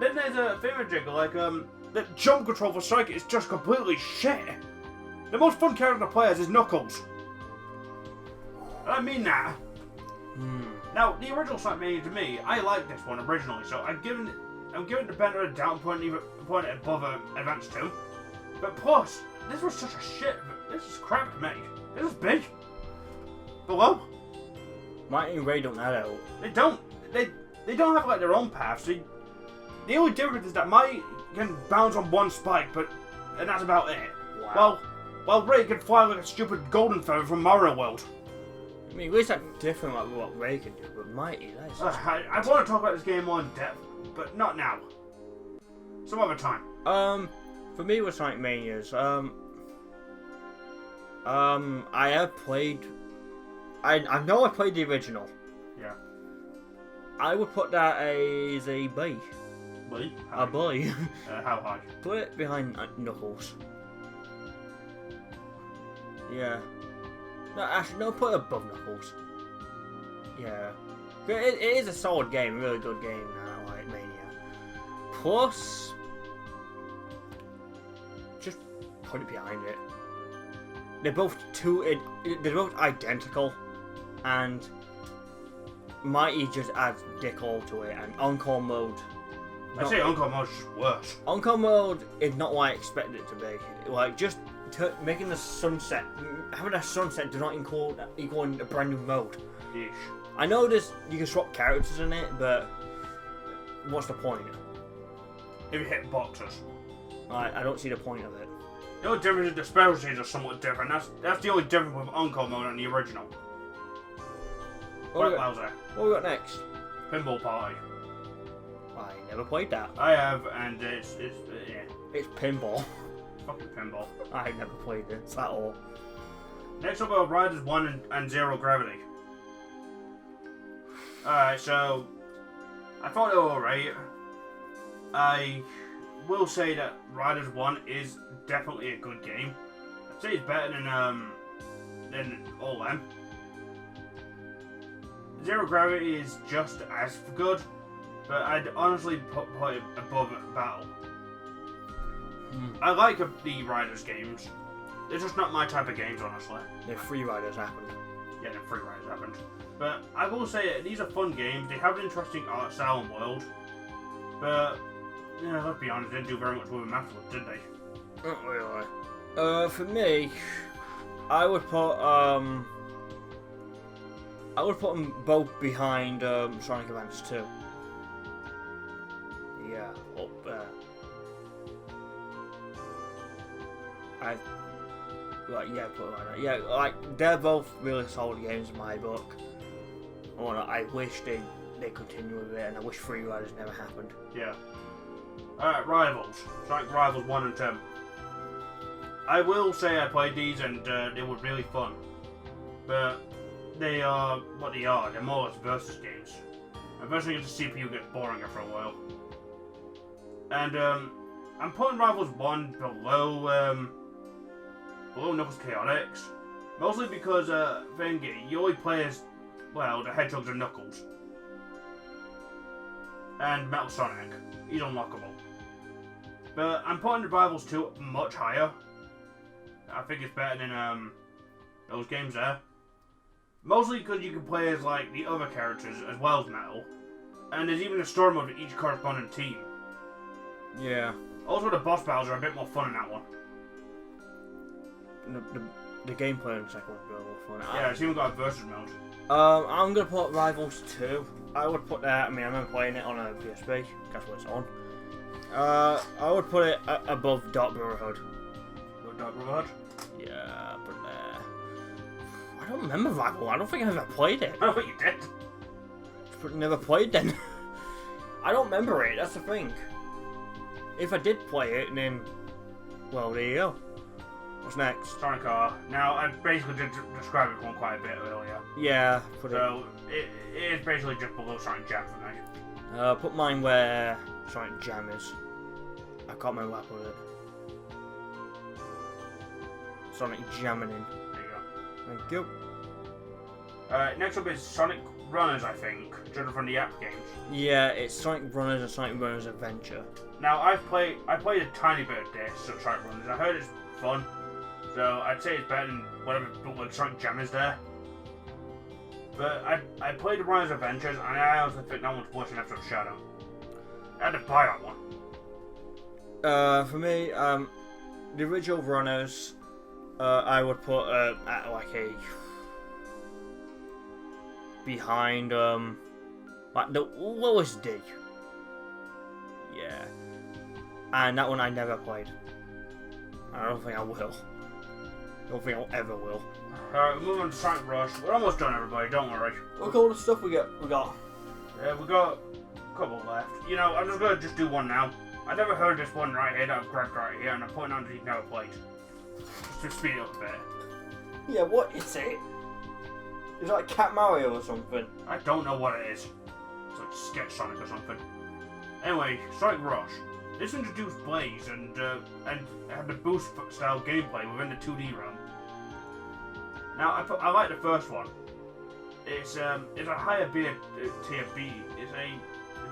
then there's a thingamajigger, like, the jump control for Sonic is just completely shit. The most fun character to play as is Knuckles. I mean that. Now, the original Sonic Mania, to me, I like this one originally, so I'm giving it the benefit of the doubt and putting it above Advance 2. But plus, this was such a shit. This is crap to me. This is big. Below. Mighty and Ray don't add out. They don't. They don't have like their own paths. The only difference is that Mighty can bounce on one spike, and that's about it. Wow. While Ray can fly like a stupid golden feather from Mario World. I mean, at least that's different like what Ray can do, but Mighty, that's... I want to talk about this game more in depth, but not now. Some other time. For me with Sonic Manias, I have played... I know I played the original. Yeah. I would put that as a B. B? A B. How high? Put it behind Knuckles. Yeah. No, actually, no, put it above Knuckles. Yeah. It is a solid game, really good game now, like Mania. Plus, just put it behind it. They're both they're both identical, and Mighty just adds dick all to it, and Encore mode. I say Encore mode is just worse. Encore mode is not what I expected it to be. Like, just making the sunset, having a sunset does not equal a brand new mode. Yeesh. I know you can swap characters in it, but what's the point? If you hit boxes. I don't see the point of it. The only difference is the special stages are somewhat different. That's the only difference with Encore mode and the original. What we got next? Pinball Party. I never played that. I have, and it's yeah. It's pinball. Fucking pinball. I never played it at all. Next up are Riders 1 and Zero Gravity. Alright, so I thought they were alright. I will say that Riders 1 is definitely a good game. I'd say it's better than all them. Zero Gravity is just as good, but I'd honestly put it above Battle. I like the Riders games. They're just not my type of games, honestly. The Free Riders happened. Yeah, the Free Riders happened. But I will say these are fun games. They have an interesting art style and world. But yeah, let's be honest, they didn't do very much with them afterwards, did they? Not really. For me, I would put them both behind Sonic Advance 2. Yeah, up there. Put it like that. Yeah, like they're both really solid games in my book. I wish they continue with it, and I wish Free Riders never happened. Yeah. Alright, Rivals. Sonic Rivals 1 and 2. I will say I played these and they were really fun. But they are what they are. They're more or less versus games. Eventually the CPU gets boring after a while. And I'm putting Rivals 1 below Knuckles Chaotix. Mostly because you only play as, well, the Hedgehogs and Knuckles. And Metal Sonic. He's unlockable. But I'm putting the Rivals 2 much higher. I think it's better than those games there. Mostly because you can play as like the other characters as well as Metal. And there's even a story mode for each corresponding team. Yeah. Also the boss battles are a bit more fun in that one. The gameplay in the second one's a bit more fun. Yeah, it's even got a versus mode. I'm gonna put Rivals 2. I would put that. I remember playing it on a PSP. That's what it's on. I would put it above Dark Brotherhood. Dark Brotherhood? Yeah, but I don't remember Rival. I don't think I ever played it. I don't think you did. Never played then. I don't remember it. That's the thing. If I did play it, then well, there you go. What's next? Sonic R. Now, I basically did describe it quite a bit earlier. Yeah. So, it is basically just below Sonic Jam for me. Put mine where Sonic Jam is. I can't remember what I put it. Sonic Jamming in. There you go. Thank you. Next up is Sonic Runners, I think, judging from the app games. Yeah, it's Sonic Runners and Sonic Runners Adventure. Now, I played a tiny bit of this, so Sonic Runners. I heard it's fun, so I'd say it's better than whatever bootleg Sonic Jam is there. But I played the Runners Adventures, and I also think that one's worse than Episode Shadow. I had to buy that one. For me, the original Runners, I would put at like a behind like the lowest D. Yeah, and that one I never played. I don't think I will. I don't think I'll ever will. Alright, moving on to Sonic Rush. We're almost done, everybody. Don't worry. Look at all the stuff we got. Yeah, we got a couple left. You know, I'm just gonna do one now. I never heard this one right here that I've grabbed right here, and I'm putting on that you've never played. Just to speed it up a bit. Yeah, what is it? Is it like Cat Mario or something? I don't know what it is. It's like Sketch Sonic or something. Anyway, Sonic Rush. This introduced Blaze and had the boost style gameplay within the 2D realm. Now I like the first one. It's a higher tier B. It's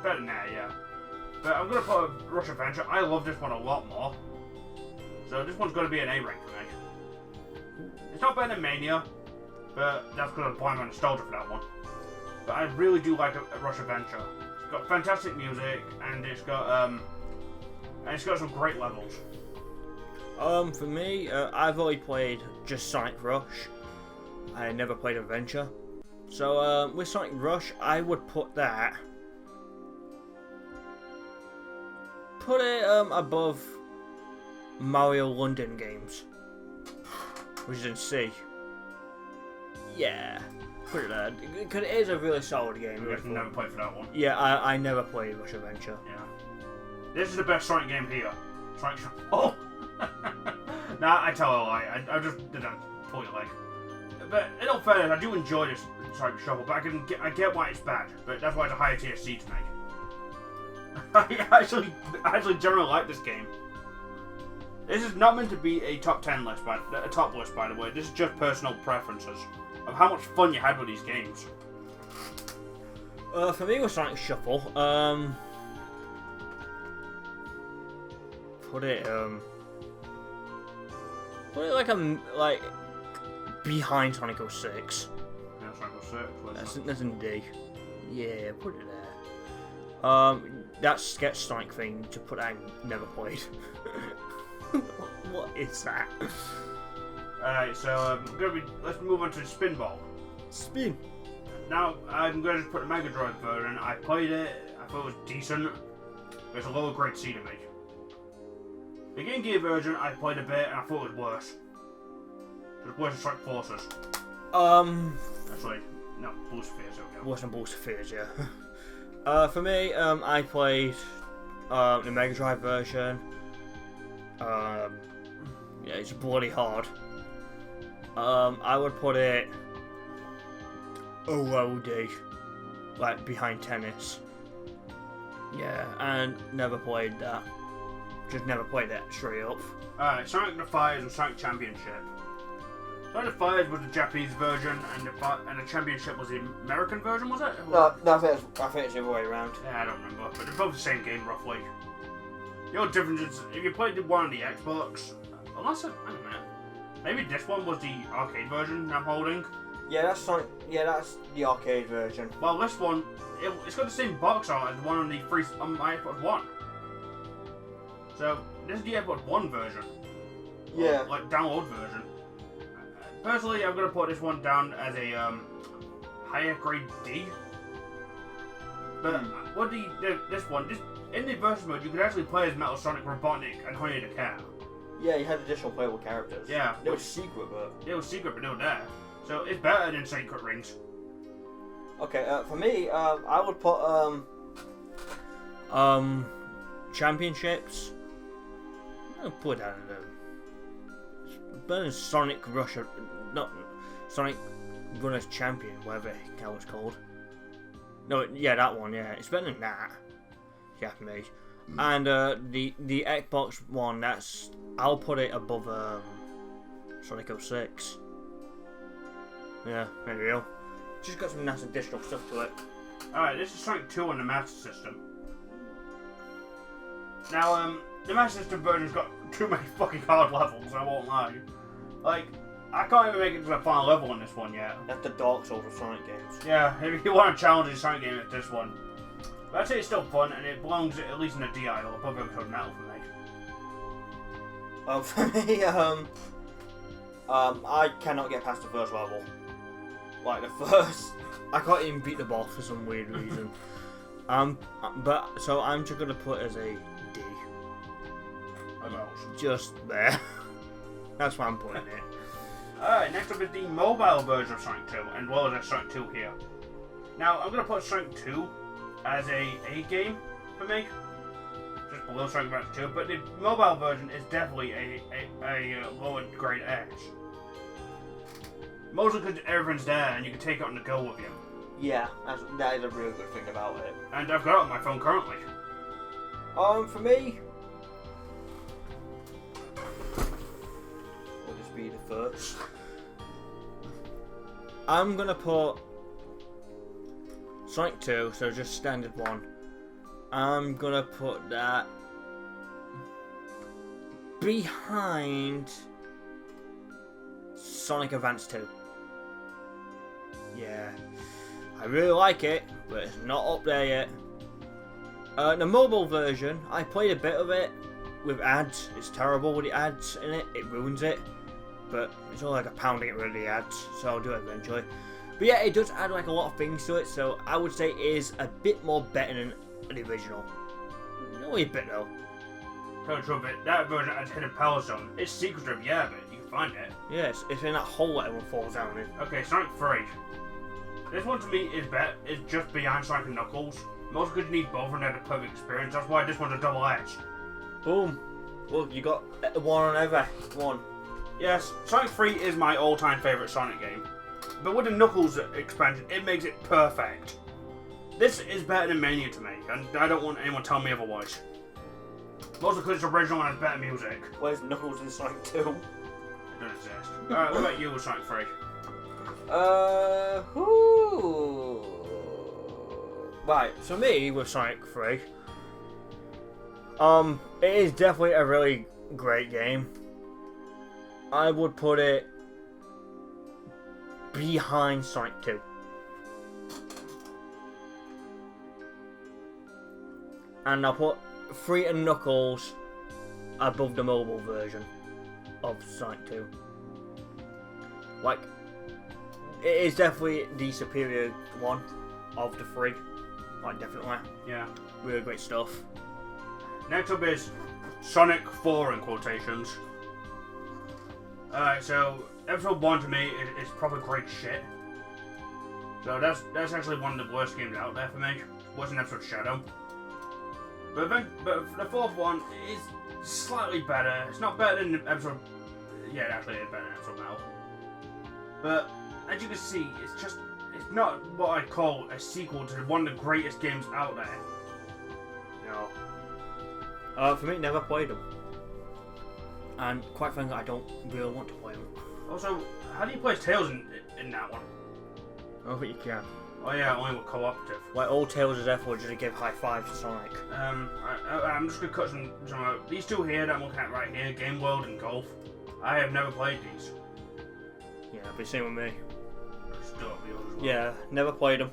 better than that, yeah. But I'm gonna put a Rush Adventure. I love this one a lot more. So this one's gonna be an A rank for me. It's not better than Mania, but that's because I'm blind on nostalgia for that one. But I really do like a Rush Adventure. It's got fantastic music and it's got some great levels. For me, I've only played just Sonic Rush. I never played Adventure. So, with Sonic Rush, I would put that. Put it above Mario London games, which is in C. Yeah, put it there because it is a really solid game. I've never played for that one. Yeah, I never played Rush Adventure. Yeah, this is the best Sonic game here. Sonic. Oh, nah, I tell a lie. I just did that totally like. But in all fairness, I do enjoy this Sonic Shuffle, but I get why it's bad. But that's why it's a higher tier C to me. I actually generally like this game. This is not meant to be a top 10 list, a top list, by the way. This is just personal preferences of how much fun you had with these games. For me, with Sonic Shuffle, put it like behind Sonic 06. Yeah, Sonic 06. That's in D. Yeah, put it there. That Sketch Sonic thing to put I never played. What is that? Alright, so let's move on to the Spin Ball. Spin. Now I'm going to just put the Mega Drive version. I played it. I thought it was decent. But it's a lower grade C to me. The Game Gear version I played a bit and I thought it was worse. It was worse than Strike Forces. Actually, no, Boost Spheres. There we go. Worse than Boost Spheres, yeah. For me, I played the Mega Drive version. Yeah, it's bloody hard. I would put it a low D, like behind Tennis. Yeah, and never played that. Just never played that straight up. Alright, Sonic the Fires and Sonic Championship. Sonic the Fires was the Japanese version, and the Championship was the American version, was it? No, I think it's the other way around. Yeah, I don't remember, but they're both the same game, roughly. The only difference is, if you played the one on the Xbox, unless hang on a minute, maybe this one was the arcade version I'm holding. Yeah, that's Sonic. Yeah, that's the arcade version. Well, this one, it's got the same box art as the one on my Xbox One. So this is the Xbox One version. Yeah. Or, like download version. Personally, I'm gonna put this one down as a higher grade D. But what in the versus mode, you could actually play as Metal Sonic, Robotnik, and Honey the Cat. Yeah, you had additional playable characters. Yeah. They were secret, but... It was secret, but they were there. So it's better than Secret Rings. Okay, for me, I would put, Championships. I'll put that in there. It's better than Sonic Rush, not Sonic Runners Champion, whatever the hell it's called. No, yeah, that one, yeah. It's better than that. Yeah, for me. And the Xbox One, I'll put it above Sonic 06. Yeah, there we go. just got some nice additional stuff to it. Alright, this is Sonic 2 on the Master System. Now, the Master System version's got too many fucking hard levels, I won't lie. Like, I can't even make it to the final level on this one yet. That's the Dark Souls of Sonic games. Yeah, if you want to challenge a Sonic game, it's this one. But I'd say it's still fun, and it belongs at least in the D aisle above Episode Metal for me. For me, I cannot get past the first level. Like the first, I can't even beat the boss for some weird reason. So I'm just gonna put it as a D. Just there. That's why I'm putting it. Alright, next up is the mobile version of Sonic 2, and well as Sonic 2 here. Now, I'm gonna put Sonic 2 as a game for me. Just below Sonic Adventure 2, but the mobile version is definitely a lower grade edge. Mostly because everything's there and you can take it on the go with you. Yeah, that is a real good thing about it. And I've got it on my phone currently. For me, will this be the first? I'm gonna put Sonic 2, so just standard one. I'm gonna put that behind Sonic Advance 2. Yeah, I really like it, but it's not up there yet. The mobile version, I played a bit of it with ads. It's terrible with the ads in it, it ruins it. But it's only like £1 to get rid of the ads, so I'll do it eventually. But yeah, it does add like a lot of things to it, so I would say it is a bit more better than the original. Only a bit though. Tell the truth, that version has hidden power zone. It's secretive, yeah, but you can find it. Yes, it's in that hole that everyone falls down in. Okay, Sonic 3. This one to me is just beyond Sonic and Knuckles. Most good need both and have a perfect experience. That's why this one's a double edge. Boom. Well, you got one on every one. Yes, Sonic 3 is my all-time favourite Sonic game. But with the Knuckles expansion, it makes it perfect. This is better than Mania to me, and I don't want anyone to tell me otherwise. Mostly because it's original and has better music. Where's Knuckles in Sonic 2? It doesn't exist. Alright, what about you with Sonic 3? Right, so me with Sonic 3. It is definitely a really great game. I would put it behind Sonic 2. And I'll put 3 and Knuckles above the mobile version of Sonic 2. Like, it is definitely the superior one of the 3. Like, definitely. Yeah. Really great stuff. Next up is Sonic 4 in quotations. Alright, so episode 1 to me is probably great shit. So that's actually one of the worst games out there for me. Wasn't episode Shadow. But the 4th one is slightly better. It's not better than episode... Yeah, actually it's better than episode Metal. But as you can see, it's not what I'd call a sequel to one of the greatest games out there. No. For me, never played them. And quite frankly, I don't really want to play them. Also, how do you play as Tails in that one? I don't think you can. Oh yeah, only with cooperative. Like, all Tails is there for just to give high fives to Sonic. I'm just gonna cut some out. These two here that I'm looking at right here, Game World and Golf. I have never played these. Yeah, but same with me. Still up yours as well. Yeah, never played them.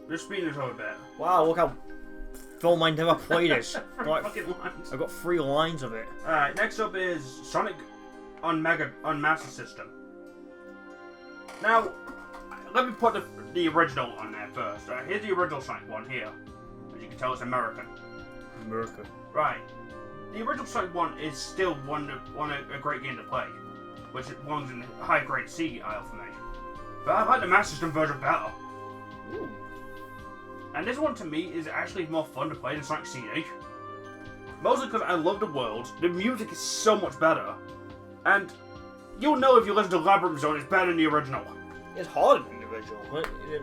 Just speeding this over a bit. Wow, look how film I never played this. Like, fucking lines. I've got 3 lines of it. Alright, next up is Sonic on Master System. Now, let me put the original on there first. Here's the original Sonic one here. As you can tell, it's American. America. Right. The original Sonic 1 is still a great game to play, which belongs in the high grade C aisle for me. But I like the Master System version better. Ooh. And this one to me is actually more fun to play than Sonic CD. Mostly because I love the world, the music is so much better, and you'll know if you listen to Labyrinth Zone, it's better than the original. It's harder than the original.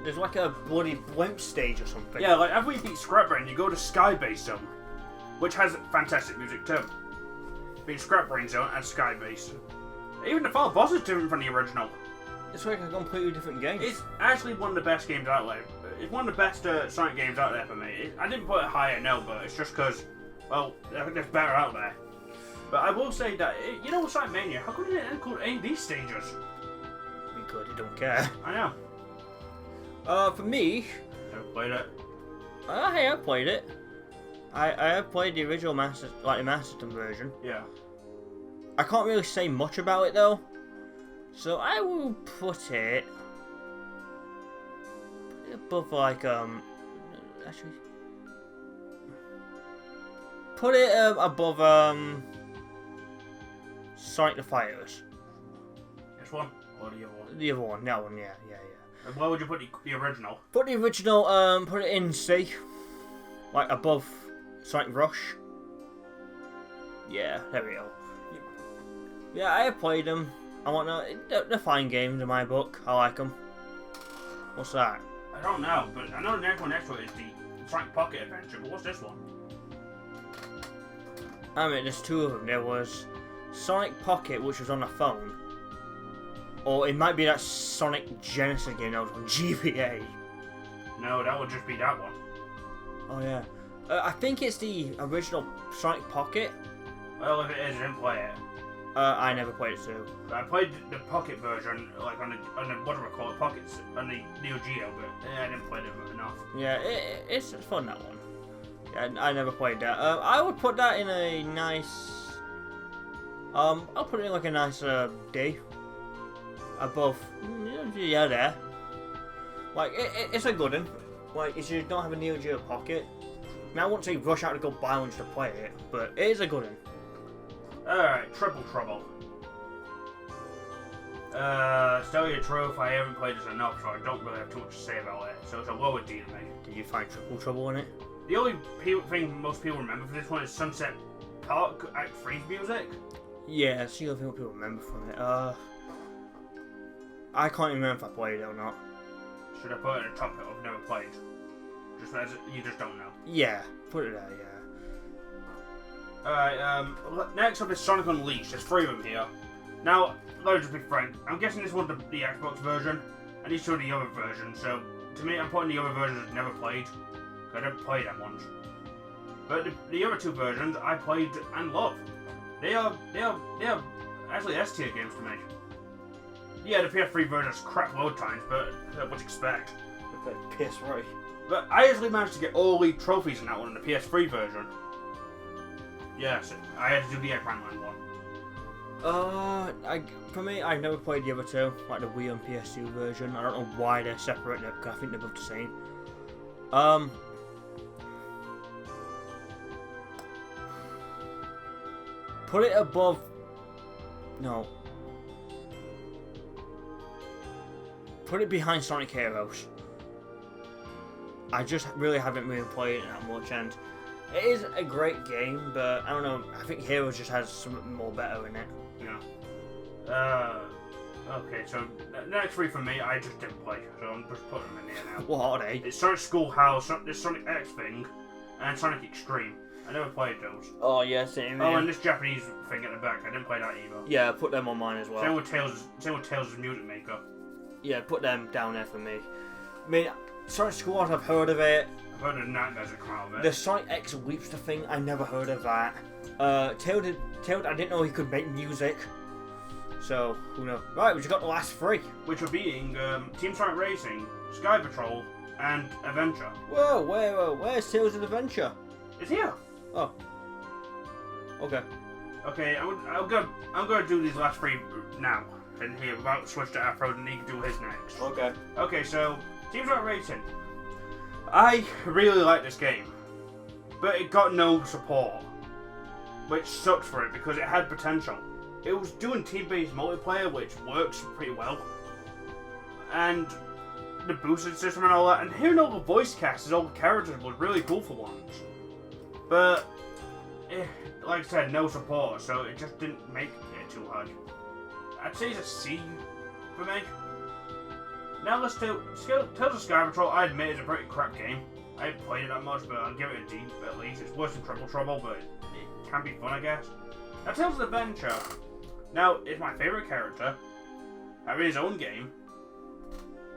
There's like a bloody blimp stage or something. Yeah, like after you beat Scrapbrain, you go to Skybase Zone, which has fantastic music too. Being Scrapbrain Zone and Skybase. Even the final boss is different from the original. It's like a completely different game. It's actually one of the best games out there. It's one of the best Sonic games out there for me. I didn't put it higher, no, but it's just because, well, I think there's better out there. But I will say that, you know, Sonic Mania, how could it include any of these stages? Because you don't care. I know. For me... Never played it. Hey, I played it. I have played the original Master System version. Yeah. I can't really say much about it though. So I will put it above actually put it above Sonic the Fighters. This one or the other one? The other one, that one, yeah. And where would you put the original? Put the original, put it in C, like above Sonic Rush. Yeah, there we go. Yeah, I have played them. I want to. They're fine games in my book. I like them. What's that? I don't know, but I know the next one next to it is the Sonic Pocket Adventure. But what's this one? I mean, there's two of them. There was Sonic Pocket, which was on the phone, or it might be that Sonic Genesis game that was on GBA. No, that would just be that one. Oh yeah. I think it's the original Sonic Pocket. Well, if it is, I didn't play it. I never played it too. I played the Pocket version, like on the what do I call it, Pockets, on the Neo Geo, but I didn't play it enough. Yeah, it's fun, that one. Yeah, I never played that. I would put that in a nice... I'll put it in like a nice D. Above... Yeah, there. Like, it's a good one. Like, if you don't have a Neo Geo Pocket... I mean, I wouldn't say rush out to go buy one just to play it, but it is a good one. Alright, Triple Trouble. Tell you the truth, I haven't played this enough, so I don't really have too much to say about it. So it's a lower D to me. Did you find Triple Trouble in it? The only thing most people remember for this one is Sunset Park Act 3's music. Yeah, that's the only thing people remember from it. I can't even remember if I played it or not. Should I put it at the top of I've never played? Just as you just don't know. Yeah, put it there, yeah. Alright, next up is Sonic Unleashed. There's 3 of them here. Now, let me just be frank. I'm guessing this one's the Xbox version, and these two are the other versions, so to me, I'm putting the other versions I've never played. I didn't play them ones. But the other 2 versions I played and love. They are actually S-tier games to me. Yeah, the PS3 version has crap load times, but what you expect. PS3. But I actually managed to get all the trophies in that one in the PS3 version. Yes, I had to do the Eggman one. For me, I've never played the other 2, like the Wii and PS2 version. I don't know why they're separate, because I think they're both the same. Put it above... No. Put it behind Sonic Heroes. I just really haven't played it that much, and it is a great game, but I don't know, I think Heroes just has something more better in it. Yeah. Okay, so the next 3 for me, I just didn't play, so I'm just putting them in here now. What are they? It's Sonic Schoolhouse, this Sonic X thing, and Sonic Extreme. I never played those. Oh yeah, same here. Oh, and this Japanese thing at the back, I didn't play that either. Yeah, put them on mine as well. Same with Tails' Music Maker. Yeah, put them down there for me. I mean, Sonic Schoolhouse, I've heard of it. I've heard of the nightmares that come out of it. The Sonic X Weepster thing, I never heard of that. Tails, I didn't know he could make music. So, who knows? Right, we just got the last 3. Which are being Team Sonic Racing, Sky Patrol, and Adventure. Whoa, where's Tails' Adventure? It's here. Oh. Okay. Okay, I'm gonna do these last 3 now. And here, without switch to Afro, and he can do his next. Okay. Okay, so Team Sonic Racing. I really like this game, but it got no support, which sucks for it because it had potential. It was doing team-based multiplayer, which works pretty well, and the boosted system and all that. And hearing all the voice casts as all the characters was really cool for once. But like I said, no support, so it just didn't make it too hard. I'd say it's a C for me. Now let's do Tales of Sky Patrol. I admit it's a pretty crap game. I haven't played it that much, but I'll give it a D at least. It's worse than Triple Trouble, but it can be fun, I guess. Now Tales of Adventure. Now, it's my favourite character, having his own game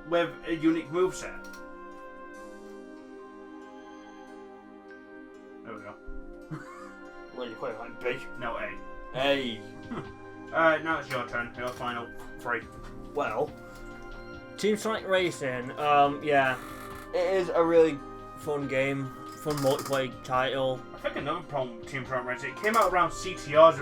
with a unique moveset. There we go. Well, you quite like B. No, A. Hey. Now it's your turn. Your final 3. Well, Team Sonic Racing, yeah, it is a really fun game, fun multiplayer title. I think another problem with Team Sonic Racing, it came out around CTR's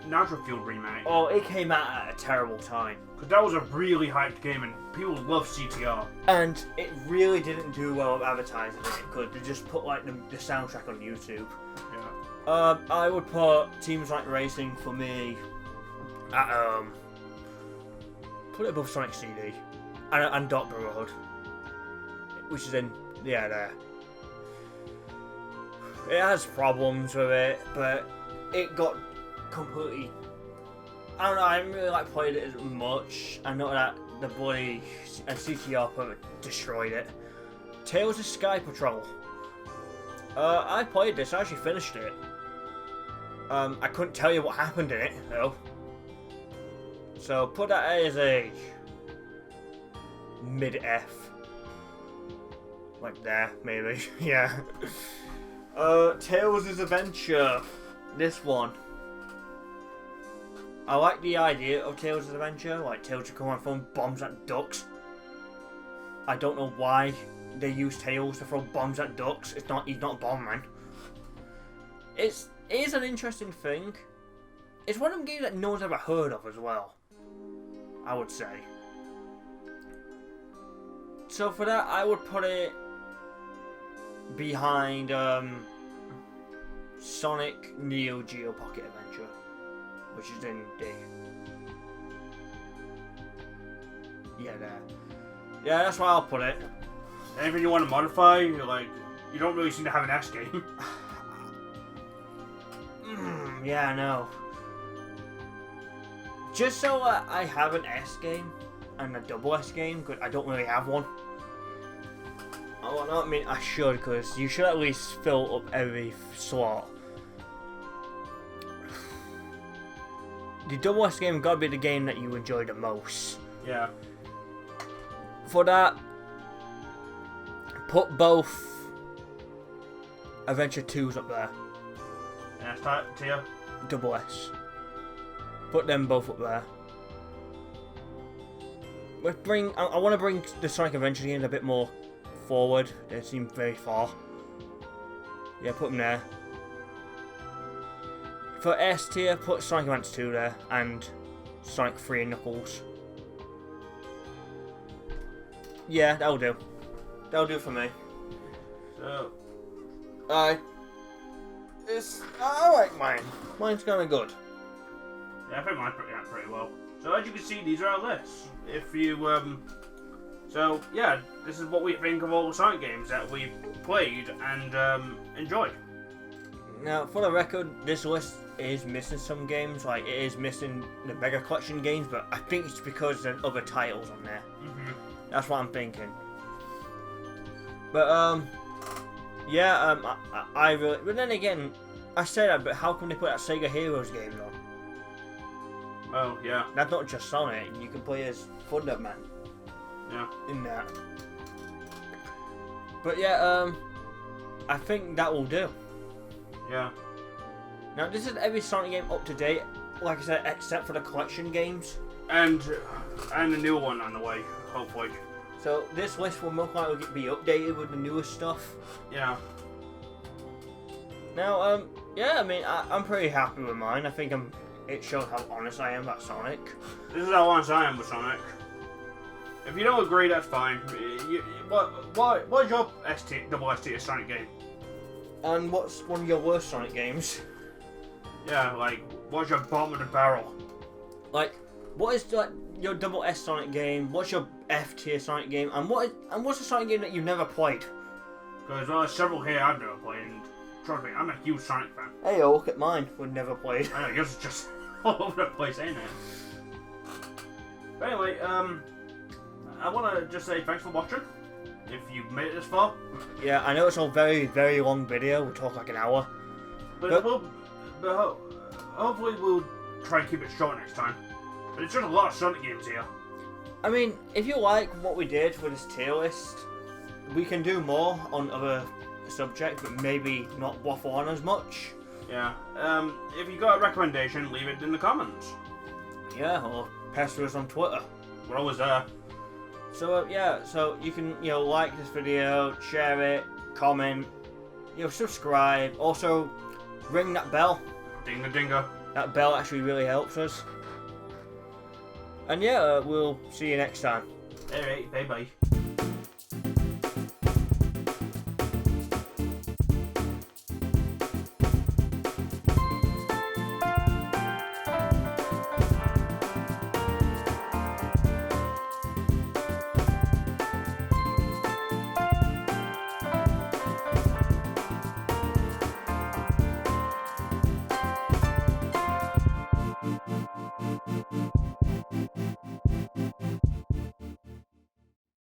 Nitro Fuel remake. Oh, it came out at a terrible time. Because that was a really hyped game and people love CTR. And it really didn't do well with advertising it, because they just put like the soundtrack on YouTube. Yeah. I would put Team Sonic Racing for me at, put it above Sonic CD. And Dr. Road. Which is in, yeah, there. It has problems with it, but it got completely... I don't know, I didn't really like played it as much. I know that the bloody CTR destroyed it. Tales of Sky Patrol. I played this, I actually finished it. I couldn't tell you what happened in it, though. So put that as a mid-F. Like there, maybe. Yeah. Tails' Adventure. This one. I like the idea of Tails' Adventure, like Tails to come on from bombs at ducks. I don't know why they use Tails to throw bombs at ducks. He's not a bomb man. It is an interesting thing. It's one of them games that no one's ever heard of as well, I would say. So for that, I would put it behind Sonic Neo Geo Pocket Adventure, which is in D. Yeah, there. Yeah, that's where I'll put it. Anything you want to modify? Like, you don't really seem to have an S game. Yeah, I know. Just so I have an S game and a double S game, because I don't really have one. Oh, no, I mean, I should, because you should at least fill up every slot. The double S game gotta be the game that you enjoy the most. Yeah. For that, put both Adventure 2s up there. Yeah, start tier. Double S. Put them both up there. I want to bring the Sonic Adventure games a bit more forward. They seem very far. Yeah, put them there. For S tier, put Sonic Adventure 2 there and Sonic 3 and Knuckles. Yeah, that'll do. That'll do for me. So, I like mine. Mine's kind of good. yeah, I think mine's pretty well. So as you can see, these are our lists. If you, so yeah, this is what we think of all the Sonic games that we've played and enjoyed. Now, for the record, this list is missing some games. Like, it is missing the Mega Collection games, but I think it's because there's other titles on there. That's what I'm thinking. But, yeah, I really... But then again, I say that, but how come they put that Sega Heroes game on? Oh, yeah. That's not just Sonic. You can play as Thunderman. Yeah. In that. But yeah, I think that will do. Yeah. Now, this is every Sonic game up to date, like I said, except for the collection games. And a new one on the way, hopefully. So this list will most likely be updated with the newest stuff. Yeah. Now, yeah, I mean, I'm pretty happy with mine. I think it shows how honest I am about Sonic. This is how honest I am with Sonic. If you don't agree, that's fine. What is your double ST Sonic game? And what's one of your worst Sonic games? Yeah, like, what's your bottom of the barrel? Like, what is like your double S Sonic game? What's your F tier Sonic game? And what's a Sonic game that you've never played? Because there's several here I've never played, and trust me, I'm a huge Sonic fan. Hey, look at mine. We've never played. I know, yours is just all over the place, ain't it? But anyway, I want to just say thanks for watching. If you've made it this far. Yeah, I know it's a very, very long video. We'll talk like an hour. But hopefully we'll try and keep it short next time. But it's just a lot of Sonic games here. I mean, if you like what we did with this tier list, we can do more on other subjects, but maybe not waffle on as much. Yeah. If you got a recommendation, leave it in the comments. Yeah, or pester us on Twitter. We're always there. So yeah, so you can like this video, share it, comment, subscribe. Also, ring that bell. Ding the dingo. That bell actually really helps us. And yeah, we'll see you next time. Alright, bye bye.